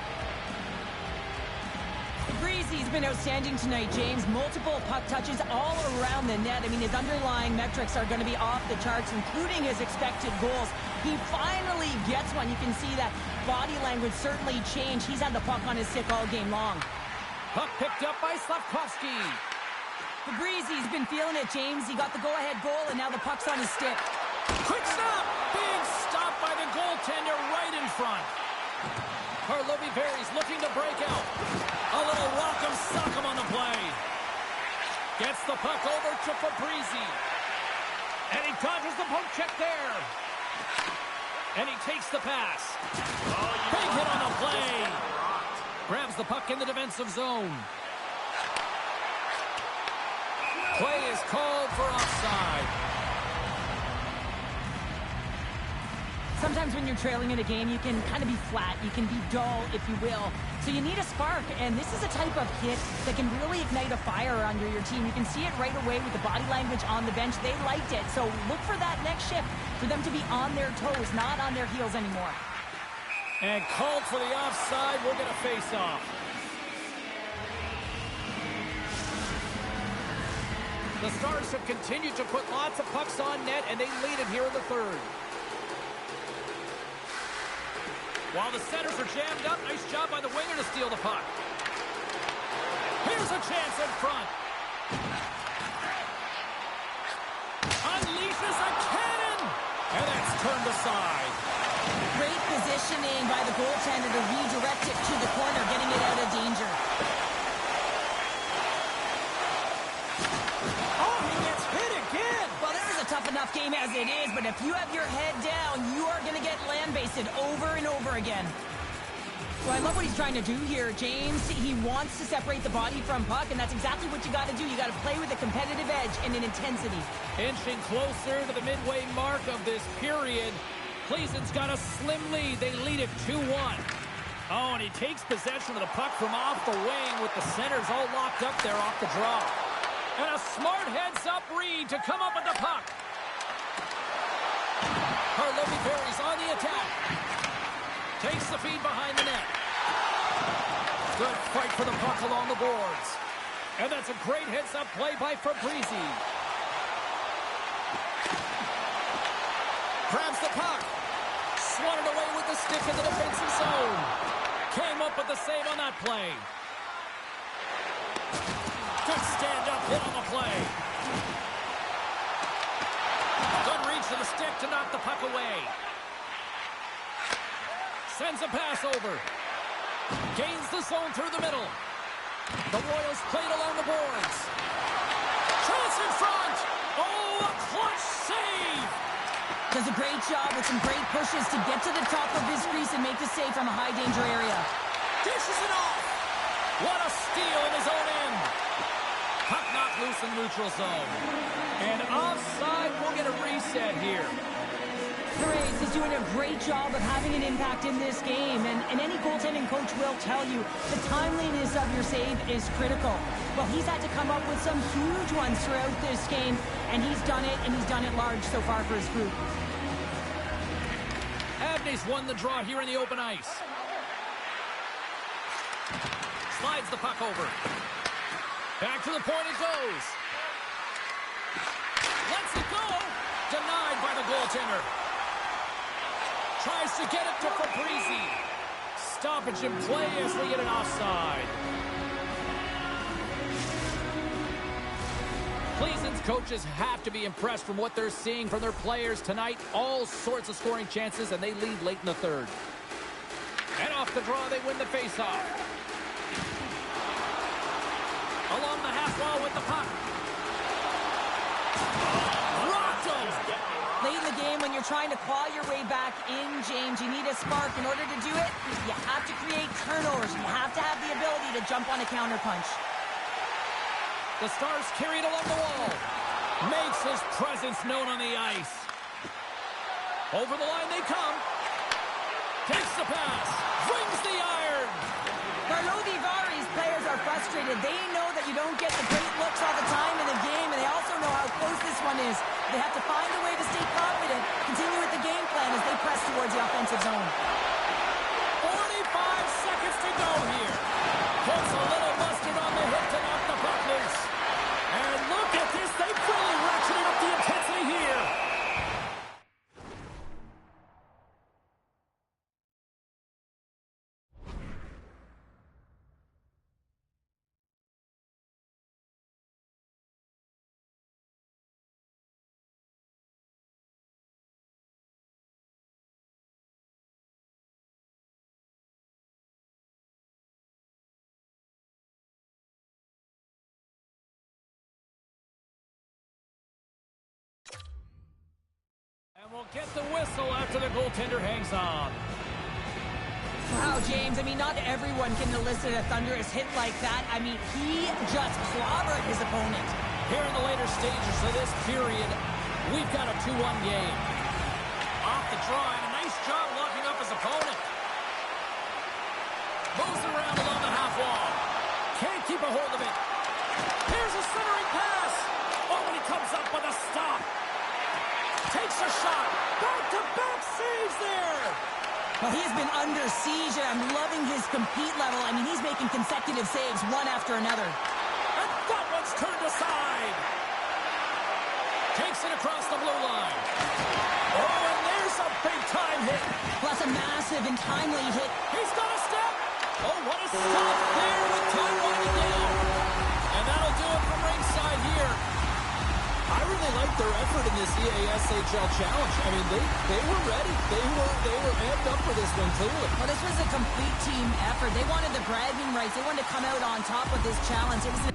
Fabrizi's been outstanding tonight, James. Multiple puck touches all around the net. I mean, his underlying metrics are going to be off the charts, including his expected goals. He finally gets one. You can see that body language certainly changed. He's had the puck on his stick all game long. Puck picked up by Slavkovsky. Fabrizi's been feeling it, James. He got the go-ahead goal, and now the puck's on his stick. Quick stop! Big stop by the goaltender right in front. Harley-Berry's looking to break out. A little rock'em sock'em on the play. Gets the puck over to Fabrizi. And he dodges the poke check there. And he takes the pass. Big hit on the play. Grabs the puck in the defensive zone. Play is called for offside. Sometimes when you're trailing in a game, you can kind of be flat. You can be dull, if you will. So you need a spark, and this is a type of hit that can really ignite a fire under your team. You can see it right away with the body language on the bench. They liked it, so look for that next shift, for them to be on their toes, not on their heels anymore. And called for the offside. We'll get a face-off. The Stars have continued to put lots of pucks on net, and they lead it here in the third. While the centers are jammed up, nice job by the winger to steal the puck. Here's a chance in front. Unleashes a cannon! And that's turned aside. Great positioning by the goaltender to redirect it to the corner, getting it out of danger. Oh, he gets hit again! Well, this is a tough enough game as it is, but if you have your head down, you are going to get land-basted over and over again. So I love what he's trying to do here, James. He wants to separate the body from puck, and that's exactly what you got to do. You got to play with a competitive edge and an intensity. Inching closer to the midway mark of this period. Pleasen's got a slim lead. They lead it 2-1. Oh, and he takes possession of the puck from off the wing with the centers all locked up there off the draw. And a smart heads-up read to come up with the puck. Harley-Berry's on the attack. Takes the feed behind the net. Good fight for the puck along the boards. And that's a great heads-up play by Fabrizi. Grabs the puck. Swatted away with the stick in the defensive zone. Came up with the save on that play. Good stand-up hit on the play. Good reach to the stick to knock the puck away. Sends a pass over. Gains the zone through the middle. The Royals played along the boards. Chance in front. Oh, a clutch save. Does a great job with some great pushes to get to the top of his crease and make the save from a high-danger area. Dishes it off. What a steal in his own end. Puck knocked loose in the neutral zone. And offside, we'll get a reset here. Hooray, the He's doing a great job of having an impact in this game, and any goaltending coach will tell you the timeliness of your save is critical. Well, he's had to come up with some huge ones throughout this game, and he's done it, and he's done it large so far for his group. Abney's won the draw here in the open ice. Slides the puck over. Back to the point it goes. Lets it go. Denied by the goaltender. Tries to get it to Fabrizi. Stoppage in play as we get an offside. Cleveland's coaches have to be impressed from what they're seeing from their players tonight. All sorts of scoring chances, and they lead late in the third. And off the draw, they win the faceoff. Along the half wall with the puck. Rocked him! Late in the game, when you're trying to claw your way back in, James, you need a spark. In order to do it, you have to create turnovers. You have to have the ability to jump on a counterpunch. The Stars carry it along the wall. Makes his presence known on the ice. Over the line they come. Takes the pass. Brings the iron. Carlo Vivari's players are frustrated. They know that you don't get the great looks all the time in the game, and they also know how close this one is. They have to find a way to stay confident, continue with the game plan as they press towards the offensive zone. 45 seconds to go here. Puts a little mustard on the hip to knock the puck loose. And look at this. They've really ratcheted up the intensity here. And we'll get the whistle after the goaltender hangs on. Wow, James, I mean, not everyone can elicit a thunderous hit like that. I mean, he just clobbered his opponent. Here in the later stages of this period, we've got a 2-1 game. Off the draw, and a nice job locking up his opponent. Moves it around along the half wall. Can't keep a hold of it. Here's a centering pass. Oh, and he comes up with a stop. Takes a shot. Back-to-back saves there. Well, he has been under siege, and I'm loving his compete level. I mean, he's making consecutive saves one after another. And that one's turned aside. Takes it across the blue line. Oh, and there's a big-time hit. Plus a massive and timely hit. He's got a step. Oh, what a stop there with time winding down. And that'll do it from ringside here. I really like their effort in this EASHL challenge. I mean, they were ready. They were amped up for this one, clearly. Well, this was a complete team effort. They wanted the bragging rights. They wanted to come out on top of this challenge. It was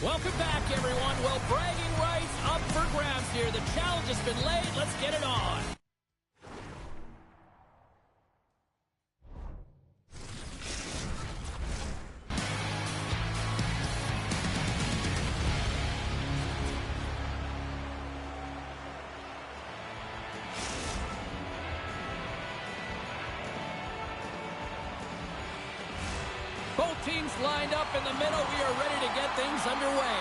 Welcome back, everyone. Well, bragging rights up for grabs here. The challenge has been laid. Let's get it on. Both teams lined up in the middle. We are ready to get things underway.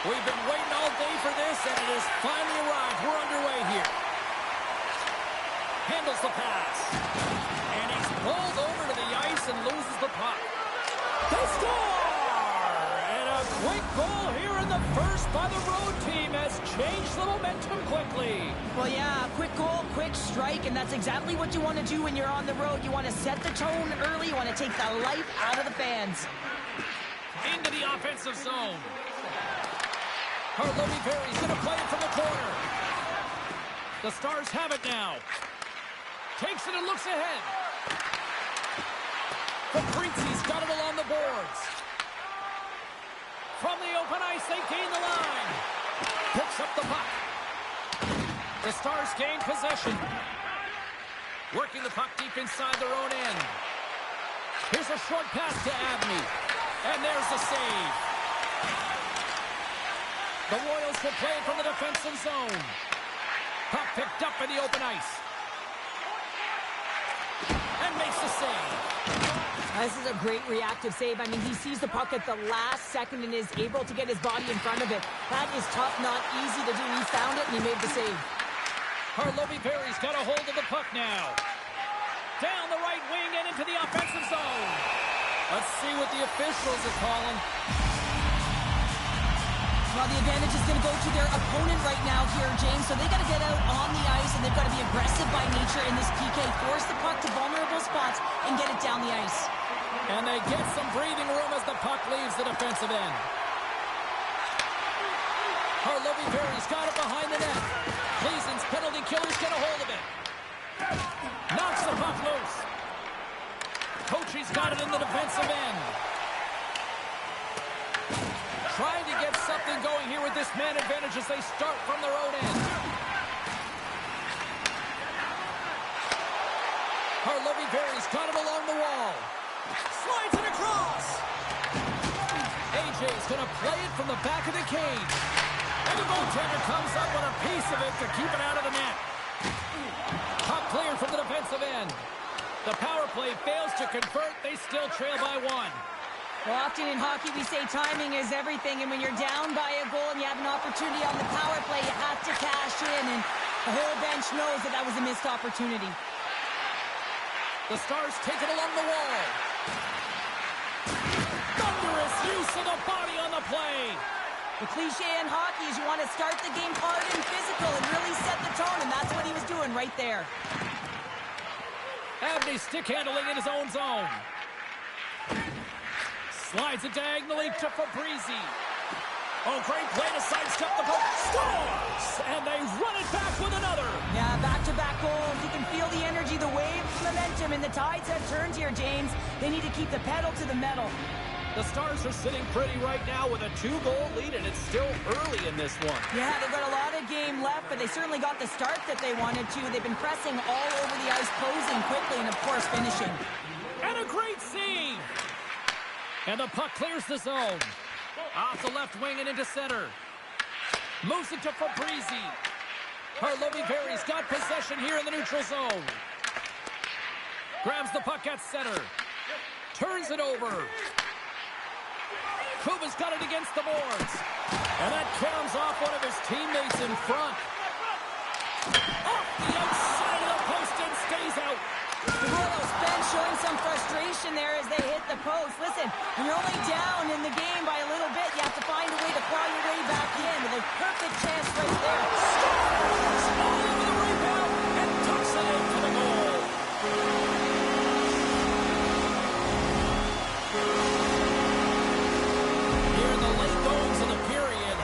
We've been waiting all day for this, and it has finally arrived. We're underway here. Handles the pass. And he's pulled over to the ice and loses the puck. They score! And a quick goal here in the first by the road team has changed the momentum quickly. Well, yeah, quick goal, quick strike, and that's exactly what you want to do when you're on the road. You want to set the tone early. You want to take the life out of the fans. Into the offensive zone. Harlovi Perry's going to play it from the corner. The Stars have it now. Takes it and looks ahead. Fabrizi's got it along the boards. From the open ice, they gain the line. Picks up the puck. The Stars gain possession. Working the puck deep inside their own end. Here's a short pass to Abney. And there's the save. The Royals will play from the defensive zone. Puck picked up in the open ice. And makes the save. This is a great reactive save. I mean, he sees the puck at the last second and is able to get his body in front of it. That is tough, not easy to do. He found it, and he made the save. Harlovi-Berry's got a hold of the puck now. Down the right wing and into the offensive zone. Let's see what the officials are calling. Well, the advantage is going to go to their opponent right now here, James. So they got to get out on the ice, and they've got to be aggressive by nature in this PK. Force the puck to vulnerable spots and get it down the ice. And they get some breathing room as the puck leaves the defensive end. Harlovi-Berry's got it behind the net. Gleason's penalty killers get a hold of it. Knocks the puck loose. Coachie's got it in the defensive end. Trying to get something going here with this man advantage as they start from their own end. Harlovi-Berry's got it along the wall. Slides it across. AJ's going to play it from the back of the cage. And the goaltender comes up with a piece of it to keep it out of the net. Puck cleared from the defensive end. The power play fails to convert. They still trail by one. Well, often in hockey we say timing is everything, and when you're down by a goal and you have an opportunity on the power play, you have to cash in, and the whole bench knows that that was a missed opportunity. The Stars take it along the wall. Thunderous use of the body on the play. The cliche in hockey is you want to start the game hard and physical and really set the tone, and that's what he was doing right there. Abney stick handling in his own zone. Slides it diagonally to Fabrizi. Oh, great play to sidestep the puck. Scores! And they run it back with another. Yeah, back-to-back goals. You can feel the energy, the wave, momentum, and the tides have turned here, James. They need to keep the pedal to the metal. The Stars are sitting pretty right now with a 2-goal lead, and it's still early in this one. Yeah, they've got a lot of game left, but they certainly got the start that they wanted to. They've been pressing all over the ice, closing quickly, and, of course, finishing. And a great save! And the puck clears the zone. Off the left wing and into center. Moves it to Fabrizi. Harlovi-Berry's got possession here in the neutral zone. Grabs the puck at center. Turns it over. Kuba's got it against the boards. And that comes off one of his teammates in front. Off the outside of the post and stays out. The Royals bench showing some frustration there as they hit the post. Listen, when you're only down in the game by a little bit, you have to find a way to claw your way back in. With a perfect chance right there. Scores! All over the rebound and tucks it into the goal. Here in the late goings of the period,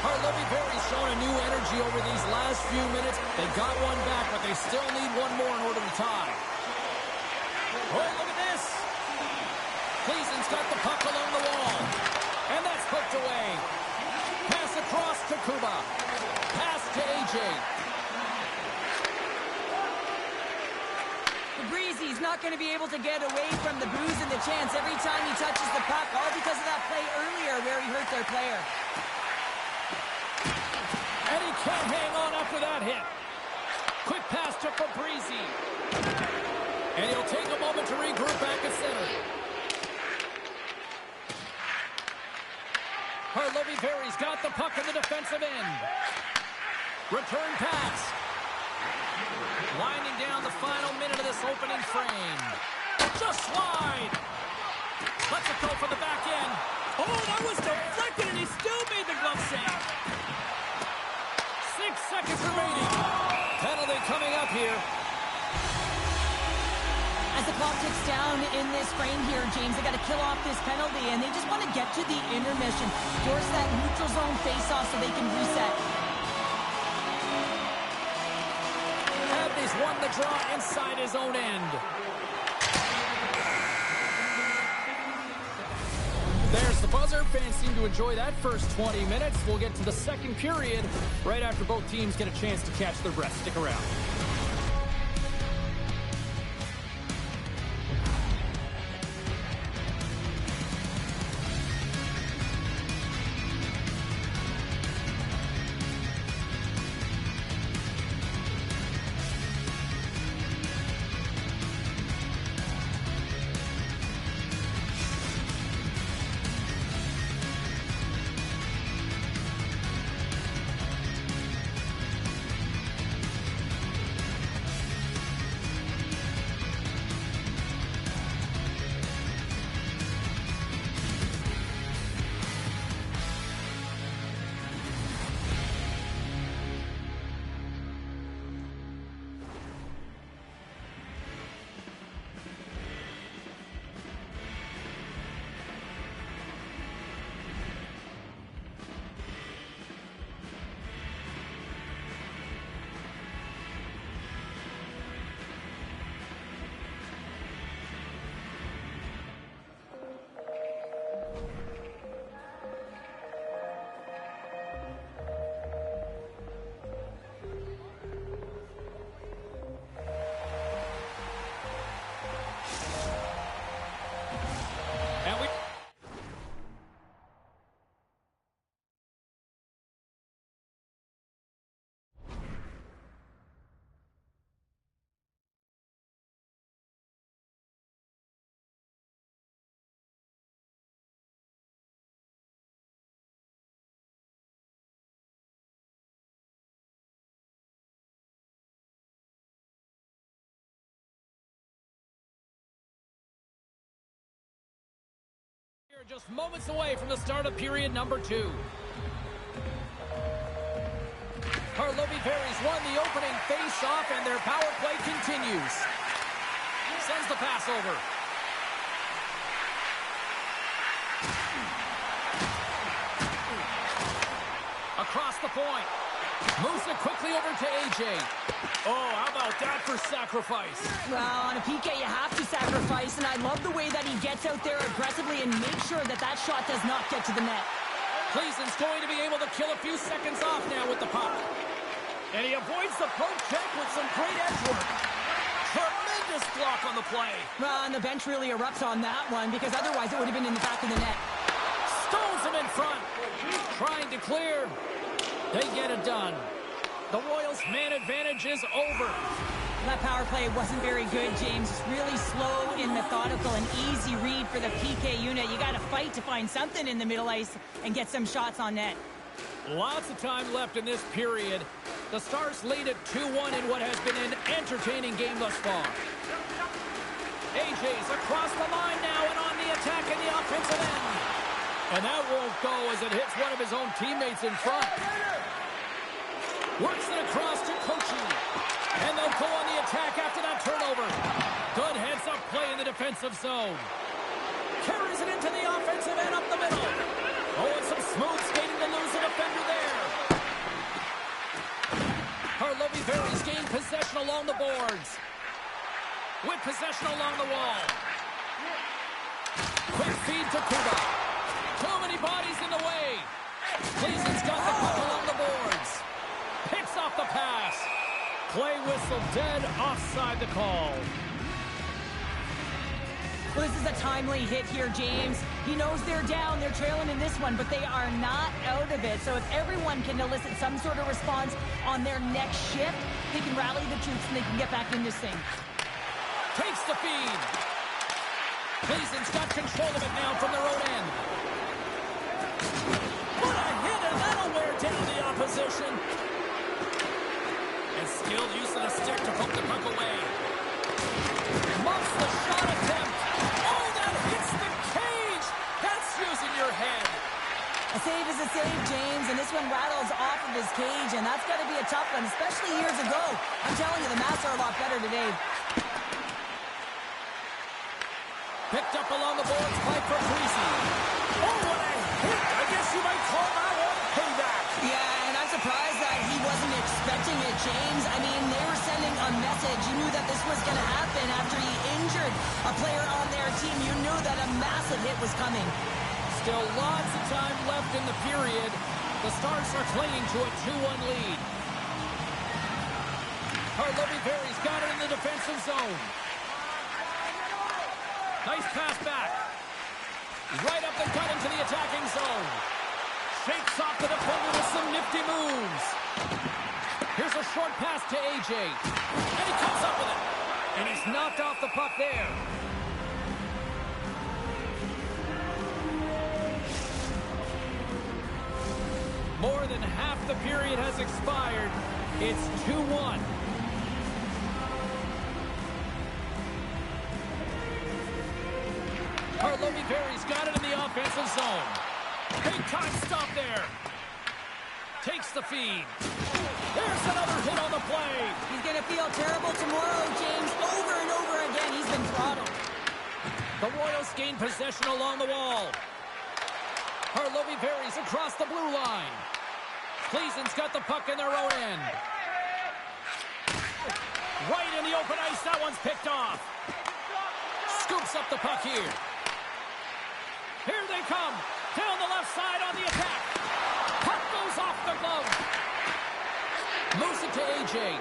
Harlovi-Berry's shown a new energy over these last few minutes. They got one back, but they still need one more in order to tie. Oh, look at this. Gleason's got the puck along the wall. And that's poked away. Pass across to Kuba. Pass to AJ. Fabrizi's not going to be able to get away from the bruise and the chance every time he touches the puck, all because of that play earlier where he hurt their player. And he can't hang on after that hit. Quick pass to Fabrizi. And he'll take a moment to regroup back at center. Harlovi-Berry's got the puck in the defensive end. Return pass. Winding down the final minute of this opening frame. Just wide. Lets it go for the back end. Oh, that was deflected, and he still made the glove save. 6 seconds remaining. Penalty coming up here. As the clock ticks down in this frame here, James, they got to kill off this penalty, and they just want to get to the intermission. Force that neutral zone face-off so they can reset. Abney's won the draw inside his own end. the buzzer. Fans seem to enjoy that first 20 minutes. We'll get to the second period right after both teams get a chance to catch their breath. Stick around. Just moments away from the start of period number 2. Karlovy-Vary's won the opening face-off, and their power play continues. Sends the pass over. Across the point. Moves it quickly over to AJ. Oh, how about that for sacrifice? Well, on a PK, you have to sacrifice, and I love the way that he gets out there aggressively and makes sure that that shot does not get to the net. Cleason's going to be able to kill a few seconds off now with the puck. And he avoids the poke check with some great edge work. Tremendous block on the play. Well, and the bench really erupts on that one, because otherwise it would have been in the back of the net. Stones him in front. Trying to clear. They get it done. The Royals' man advantage is over. That power play wasn't very good, James. It's really slow and methodical, an easy read for the PK unit. You got to fight to find something in the middle ice and get some shots on net. Lots of time left in this period. The Stars lead at 2-1 in what has been an entertaining game thus far. AJ's across the line now and on the attack in the offensive end. And that won't go as it hits one of his own teammates in front. Works it across to Kochi. And they'll go on the attack after that turnover. Good heads-up play in the defensive zone. Carries it into the offensive end up the middle. Oh, and some smooth skating to lose a defender there. Karlovy-Vary's gained possession along the boards. With possession along the wall. Quick feed to Kuba. Too many bodies in the way. Cleason's got the puck along the boards. Picks off the pass. Play whistle dead, offside the call. Well, this is a timely hit here, James. He knows they're down, they're trailing in this one, but they are not out of it. So if everyone can elicit some sort of response on their next shift, they can rally the troops and they can get back in this thing. Takes the feed. Cleason's got control of it now from their own end. What a hit, and that'll wear down the opposition. And skilled use of the stick to poke the puck away. Muffs the shot attempt. Oh, that hits the cage. That's using your head. A save is a save, James, and this one rattles off of his cage, and that's got to be a tough one, especially years ago. I'm telling you, the Mavs are a lot better today. Picked up along the boards by Patrici. Oh, what a hit. I guess you might call that one payback. Yeah, and I'm surprised that he wasn't expecting it, James. I mean, they were sending a message. You knew that this was going to happen after he injured a player on their team. You knew that a massive hit was coming. Still lots of time left in the period. The Stars are clinging to a 2-1 lead. Harley-Berry's got it in the defensive zone. Nice pass back. Right up the gut into the attacking zone. Shakes off the defender with some nifty moves. Here's a short pass to AJ. And he comes up with it. And he's knocked off the puck there. More than half the period has expired. It's 2-1. Harley-Berry's got it in the offensive zone. Big time stop there. Takes the feed. There's another hit on the play. He's going to feel terrible tomorrow, James. Over and over again, he's been throttled. The Royals gain possession along the wall. Harley-Berry's across the blue line. Cleason's got the puck in their own end. Right in the open ice, that one's picked off. Scoops up the puck here. Here they come. Down the left side on the attack. Puck goes off the glove. Moves it to AJ.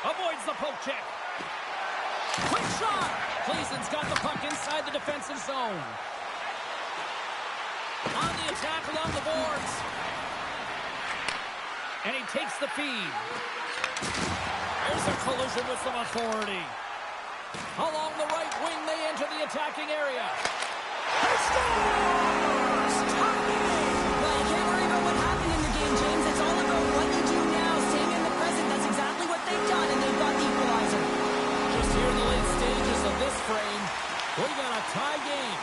Avoids the poke check. Quick shot. Cleason's got the puck inside the defensive zone. On the attack along the boards. And he takes the feed. There's a collision with some authority. Along the right wing, they enter the attacking area. He scores! Well, you can't worry about what happened in the game, James. It's all about what you do now, staying in the present. That's exactly what they've done, and they've got the equalizer. Just here in the late stages of this frame, we got a tie game.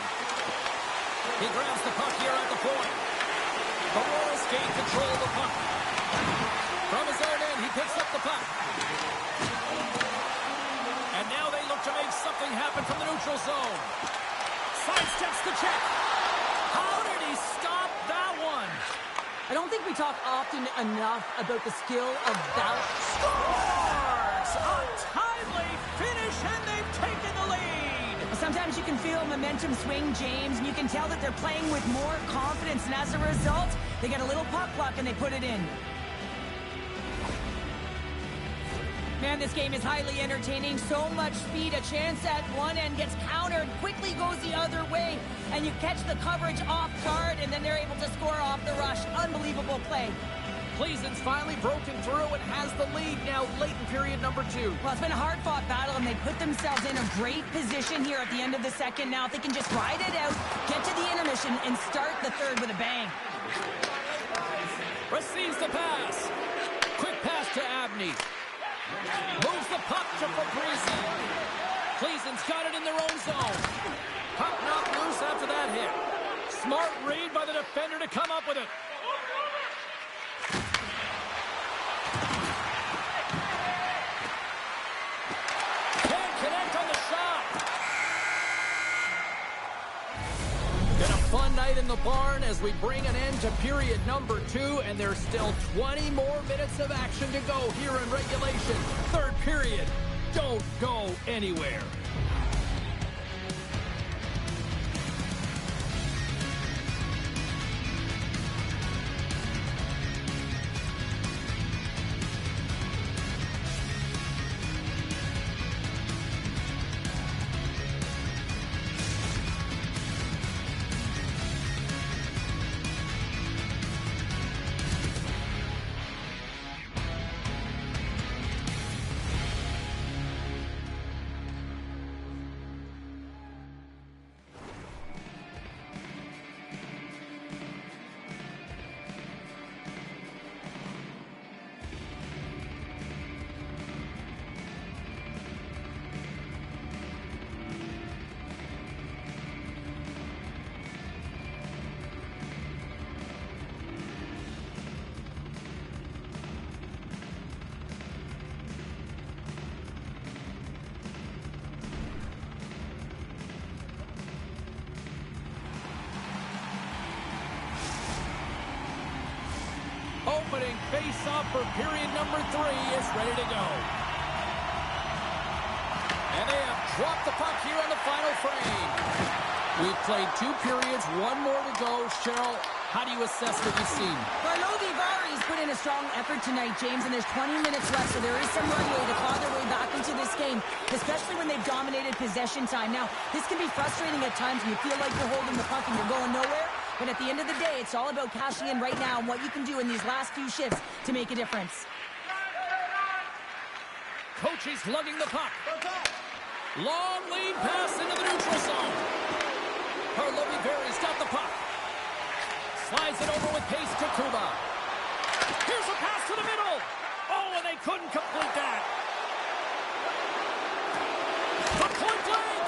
He grabs the puck here at the point. The Royals gain control of the puck. From his own end, he picks up the puck. And now they look to make something happen from the neutral zone. Sidesteps the check. How did he stop that one? I don't think we talk often enough about the skill of that. Scores! A timely finish, and they've taken the lead. Sometimes you can feel momentum swing, James, and you can tell that they're playing with more confidence, and as a result, they get a little puck luck and they put it in. Man, this game is highly entertaining. So much speed. A chance at one end gets countered, quickly goes the other way, and you catch the coverage off guard, and then they're able to score off the rush. Unbelievable play. Cleason's finally broken through and has the lead now late in period number 2. Well, it's been a hard-fought battle, and they put themselves in a great position here at the end of the second. Now, if they can just ride it out, get to the intermission, and start the third with a bang. Receives the pass. Quick pass to Abney. Moves the puck to Fabrizi. Cleason's got it in their own zone. Puck knocked loose after that hit. Smart read by the defender to come up with it. Can't connect on the shot. Been a fun night in the barn as we bring an end to period number 2, and there's still 20 more minutes of action to go here in regulation. Third period. Don't go anywhere. Opening face-off for period number 3 is ready to go. And they have dropped the puck here on the final frame. We've played 2 periods, 1 more to go. Cheryl, how do you assess what you've seen? Karlovy Vary's put in a strong effort tonight, James, and there's 20 minutes left, so there is some runway to claw their way back into this game, especially when they've dominated possession time. Now, this can be frustrating at times when you feel like you're holding the puck and you're going nowhere, but at the end of the day, it's all about cashing in right now and what you can do in these last few shifts to make a difference. Coach is lugging the puck. Long lead pass into the neutral zone. Karlovy Vary's got the puck. Slides it over with pace to Kuba. Here's a pass to the middle. Oh, and they couldn't complete that. The point blank.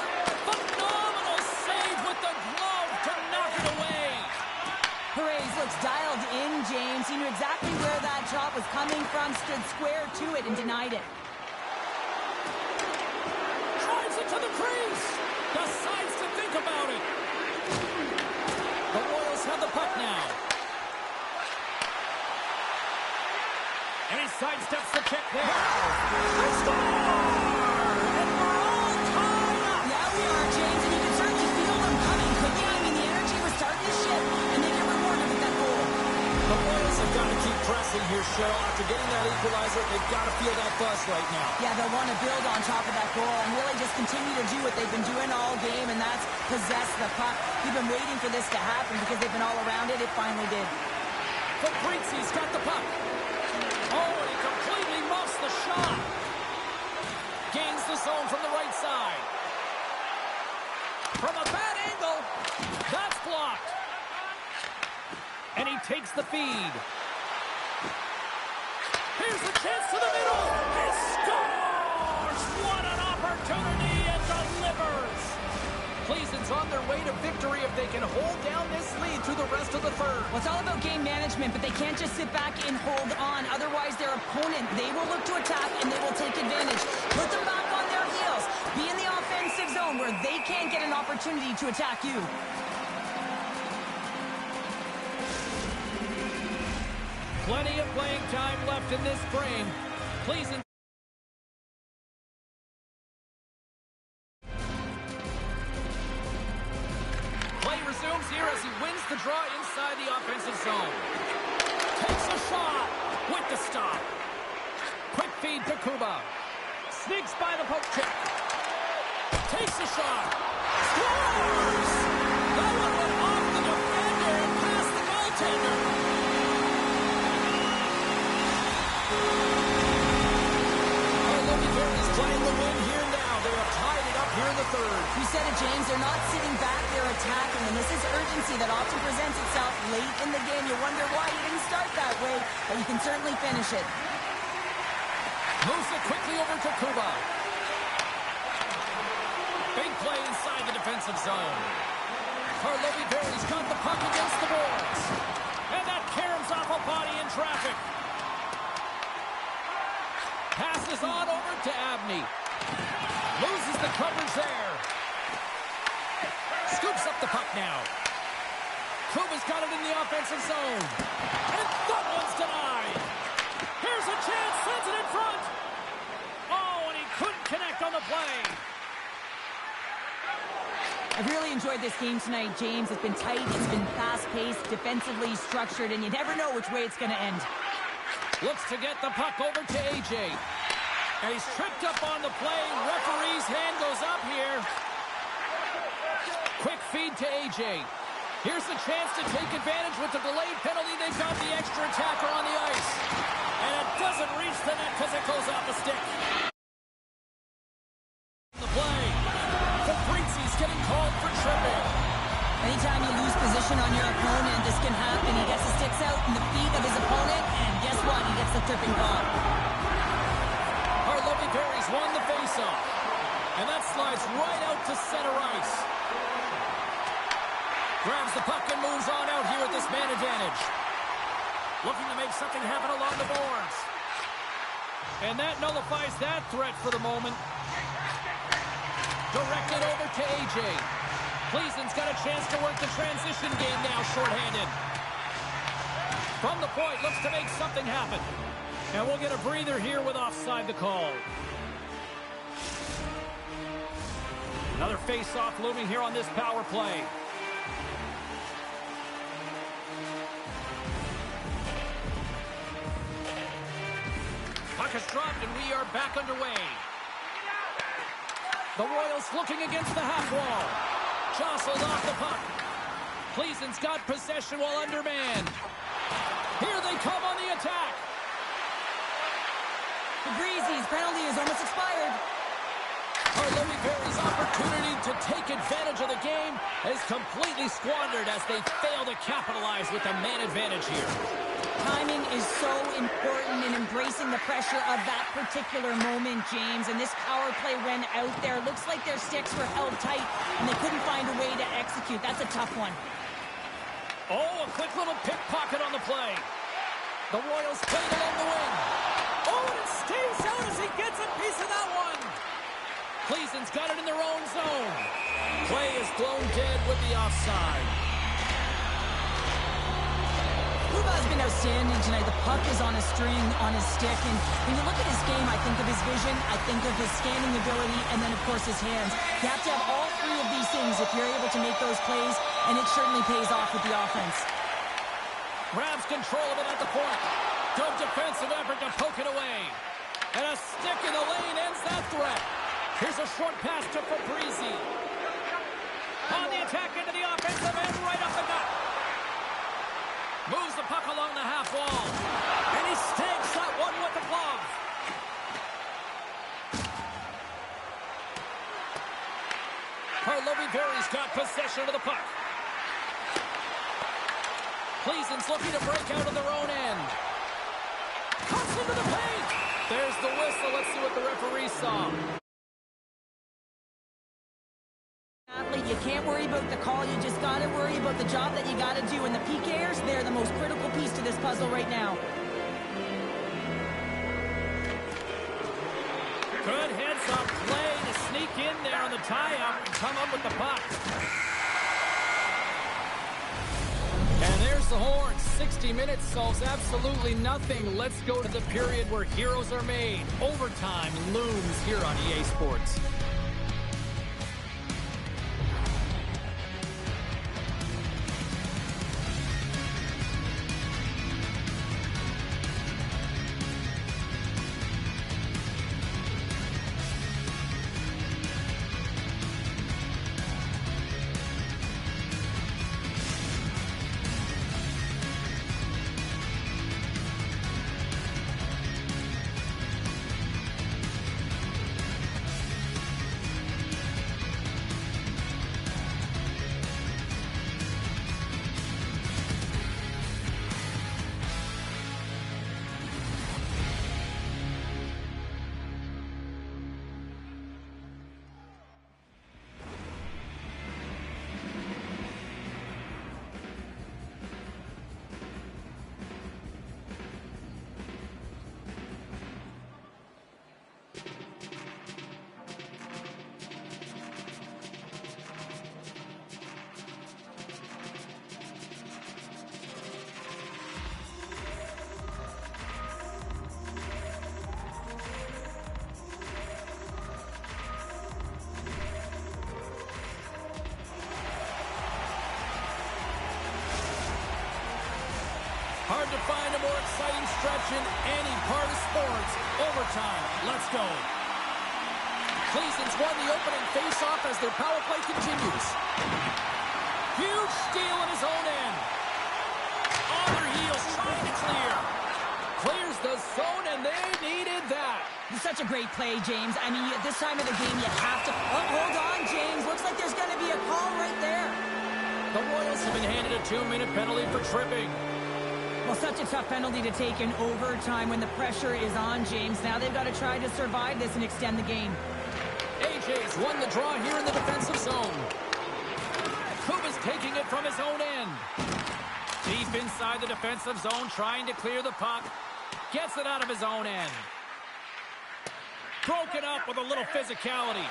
Phenomenal save with the glove to knock it away. Perez looks dialed in, James. He knew exactly where that shot was coming from, stood square to it, and denied it. Drives it to the crease. Decides to think about it. The Royals have the puck now. And he sidesteps the check there. They score! And we're all tied up. Yeah, we are, James, and you can certainly feel them coming, couldn't you? I mean, the energy was starting to shift, and they get rewarded with that goal. The Royals have got to keep pressing here, Cheryl. After getting that equalizer, they've got to feel that buzz right now. Yeah, they'll want to build on top of that goal and really just continue to do what they've been doing all game, and that's possess the puck. We've been waiting for this to happen because they've been all around it. It finally did. Fabrizi's got the puck. Oh, and he completely muffs the shot. Gains the zone from the right side. From a bad angle. That's blocked. And he takes the feed. Here's the chance to the middle. He scores! What an opportunity, and delivers. Cleveland's on their way to victory if they can hold down this lead through the rest of the third. Well, it's all about game management, but they can't just sit back and hold on. Otherwise, their opponent, they will look to attack, and they will take advantage. Put them back on their heels. Be in the offensive zone where they can't get an opportunity to attack you. Plenty of playing time left in this frame. Cleveland. Play resumes here as he wins the draw inside the offensive zone. Takes a shot with the stop. Quick feed to Kuba. Sneaks by the poke check. Takes a shot. Scores! That one went off the defender and past the goaltender. Playing the win here now. They have tied it up here in the third. You said it, James. They're not sitting back. They're attacking. And this is urgency that often presents itself late in the game. You wonder why you didn't start that way, but you can certainly finish it. Moves it quickly over to Kuba. Big play inside the defensive zone. Karlovy Vary's got the puck against the boards. And that caroms off a body in traffic. Passes on over to Abney. Loses the coverage there. Scoops up the puck now. Kuba's got it in the offensive zone. And that one's denied. Here's a chance. Sends it in front. Oh, and he couldn't connect on the play. I've really enjoyed this game tonight, James. It's been tight. It's been fast-paced, defensively structured, and you never know which way it's going to end. Looks to get the puck over to AJ. And he's tripped up on the play. Referee's hand goes up here. Quick feed to AJ. Here's the chance to take advantage with the delayed penalty. They've got the extra attacker on the ice. And it doesn't reach the net because it goes off the stick. The play. Fabrizi's getting called for tripping. Anytime you lose position on your opponent, this can happen. He gets the sticks out in the feet of his opponent, and guess what? He gets the tripping call. Karlovy Vary's won the faceoff. And that slides right out to center ice. Grabs the puck and moves on out here with this man advantage. Looking to make something happen along the boards. And that nullifies that threat for the moment. Directed over to AJ. Cleason's got a chance to work the transition game now, shorthanded. From the point, looks to make something happen. And we'll get a breather here with offside the call. Another face-off looming here on this power play. Puck is dropped, and we are back underway. The Royals looking against the half wall. Jostled off the puck. Gleason's got possession while undermanned. Here they come on the attack. The Breezy's penalty is almost expired. Louis Perry's opportunity to take advantage of the game is completely squandered as they fail to capitalize with the man advantage here. Timing is so important in embracing the pressure of that particular moment, James. And this power play when out there, looks like their sticks were held tight and they couldn't find a way to execute. That's a tough one. Oh, a quick little pickpocket on the play. The Royals played along the wing. Oh, and it stays out as he gets a piece of that one. Gleason's got it in their own zone. Play is blown dead with the offside. Kuba's been outstanding tonight. The puck is on a string, on his stick. And when you look at his game, I think of his vision, I think of his scanning ability, and then, of course, his hands. You have to have all three of these things if you're able to make those plays, and it certainly pays off with the offense. Grabs control of it at the point. Good defensive effort to poke it away. And a stick in the lane ends that threat. Here's a short pass to Fabrizi. On the attack into the offensive end, right up the gut. Moves the puck along the half wall. And he stakes that one with the glove. Louis Perry's got possession of the puck. Gleason's looking to break out of their own end. Comes into the paint. There's the whistle. Let's see what the referee saw. You can't worry about the call. You just got to worry about the job that you got to do. And the PKers, they're the most critical piece to this puzzle right now. Good heads-up play to sneak in there on the tie-up and come up with the puck. And there's the horn. 60 minutes solves absolutely nothing. Let's go to the period where heroes are made. Overtime looms here on EA Sports. Hard to find a more exciting stretch in any part of sports. Overtime. Let's go. Gleason's won the opening face-off as their power play continues. Huge steal in his own end. On their heels, trying to clear. Clears the zone, and they needed that. It's such a great play, James. I mean, at this time of the game, you have to... Oh, hold on, James. Looks like there's going to be a call right there. The Royals have been handed a 2-minute penalty for tripping. Well, such a tough penalty to take in overtime when the pressure is on, James. Now they've got to try to survive this and extend the game. AJ's won the draw here in the defensive zone. Kuba's taking it from his own end. Deep inside the defensive zone, trying to clear the puck. Gets it out of his own end. Broken up with a little physicality.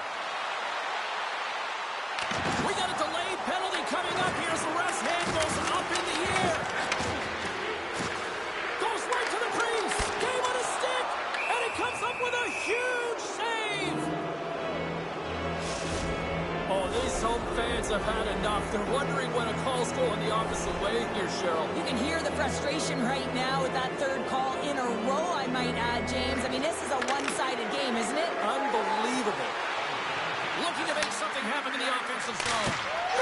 We got a delayed penalty coming up here as the ref's hand goes up in the air. Goes right to the crease. Game on a stick. And he comes up with a huge save. have had enough. They're wondering when a call's going the opposite way here, Cheryl. You can hear the frustration right now with that third call in a row, I might add, James. I mean, this is a one-sided game, isn't it? Unbelievable. Looking to make something happen in the offensive zone.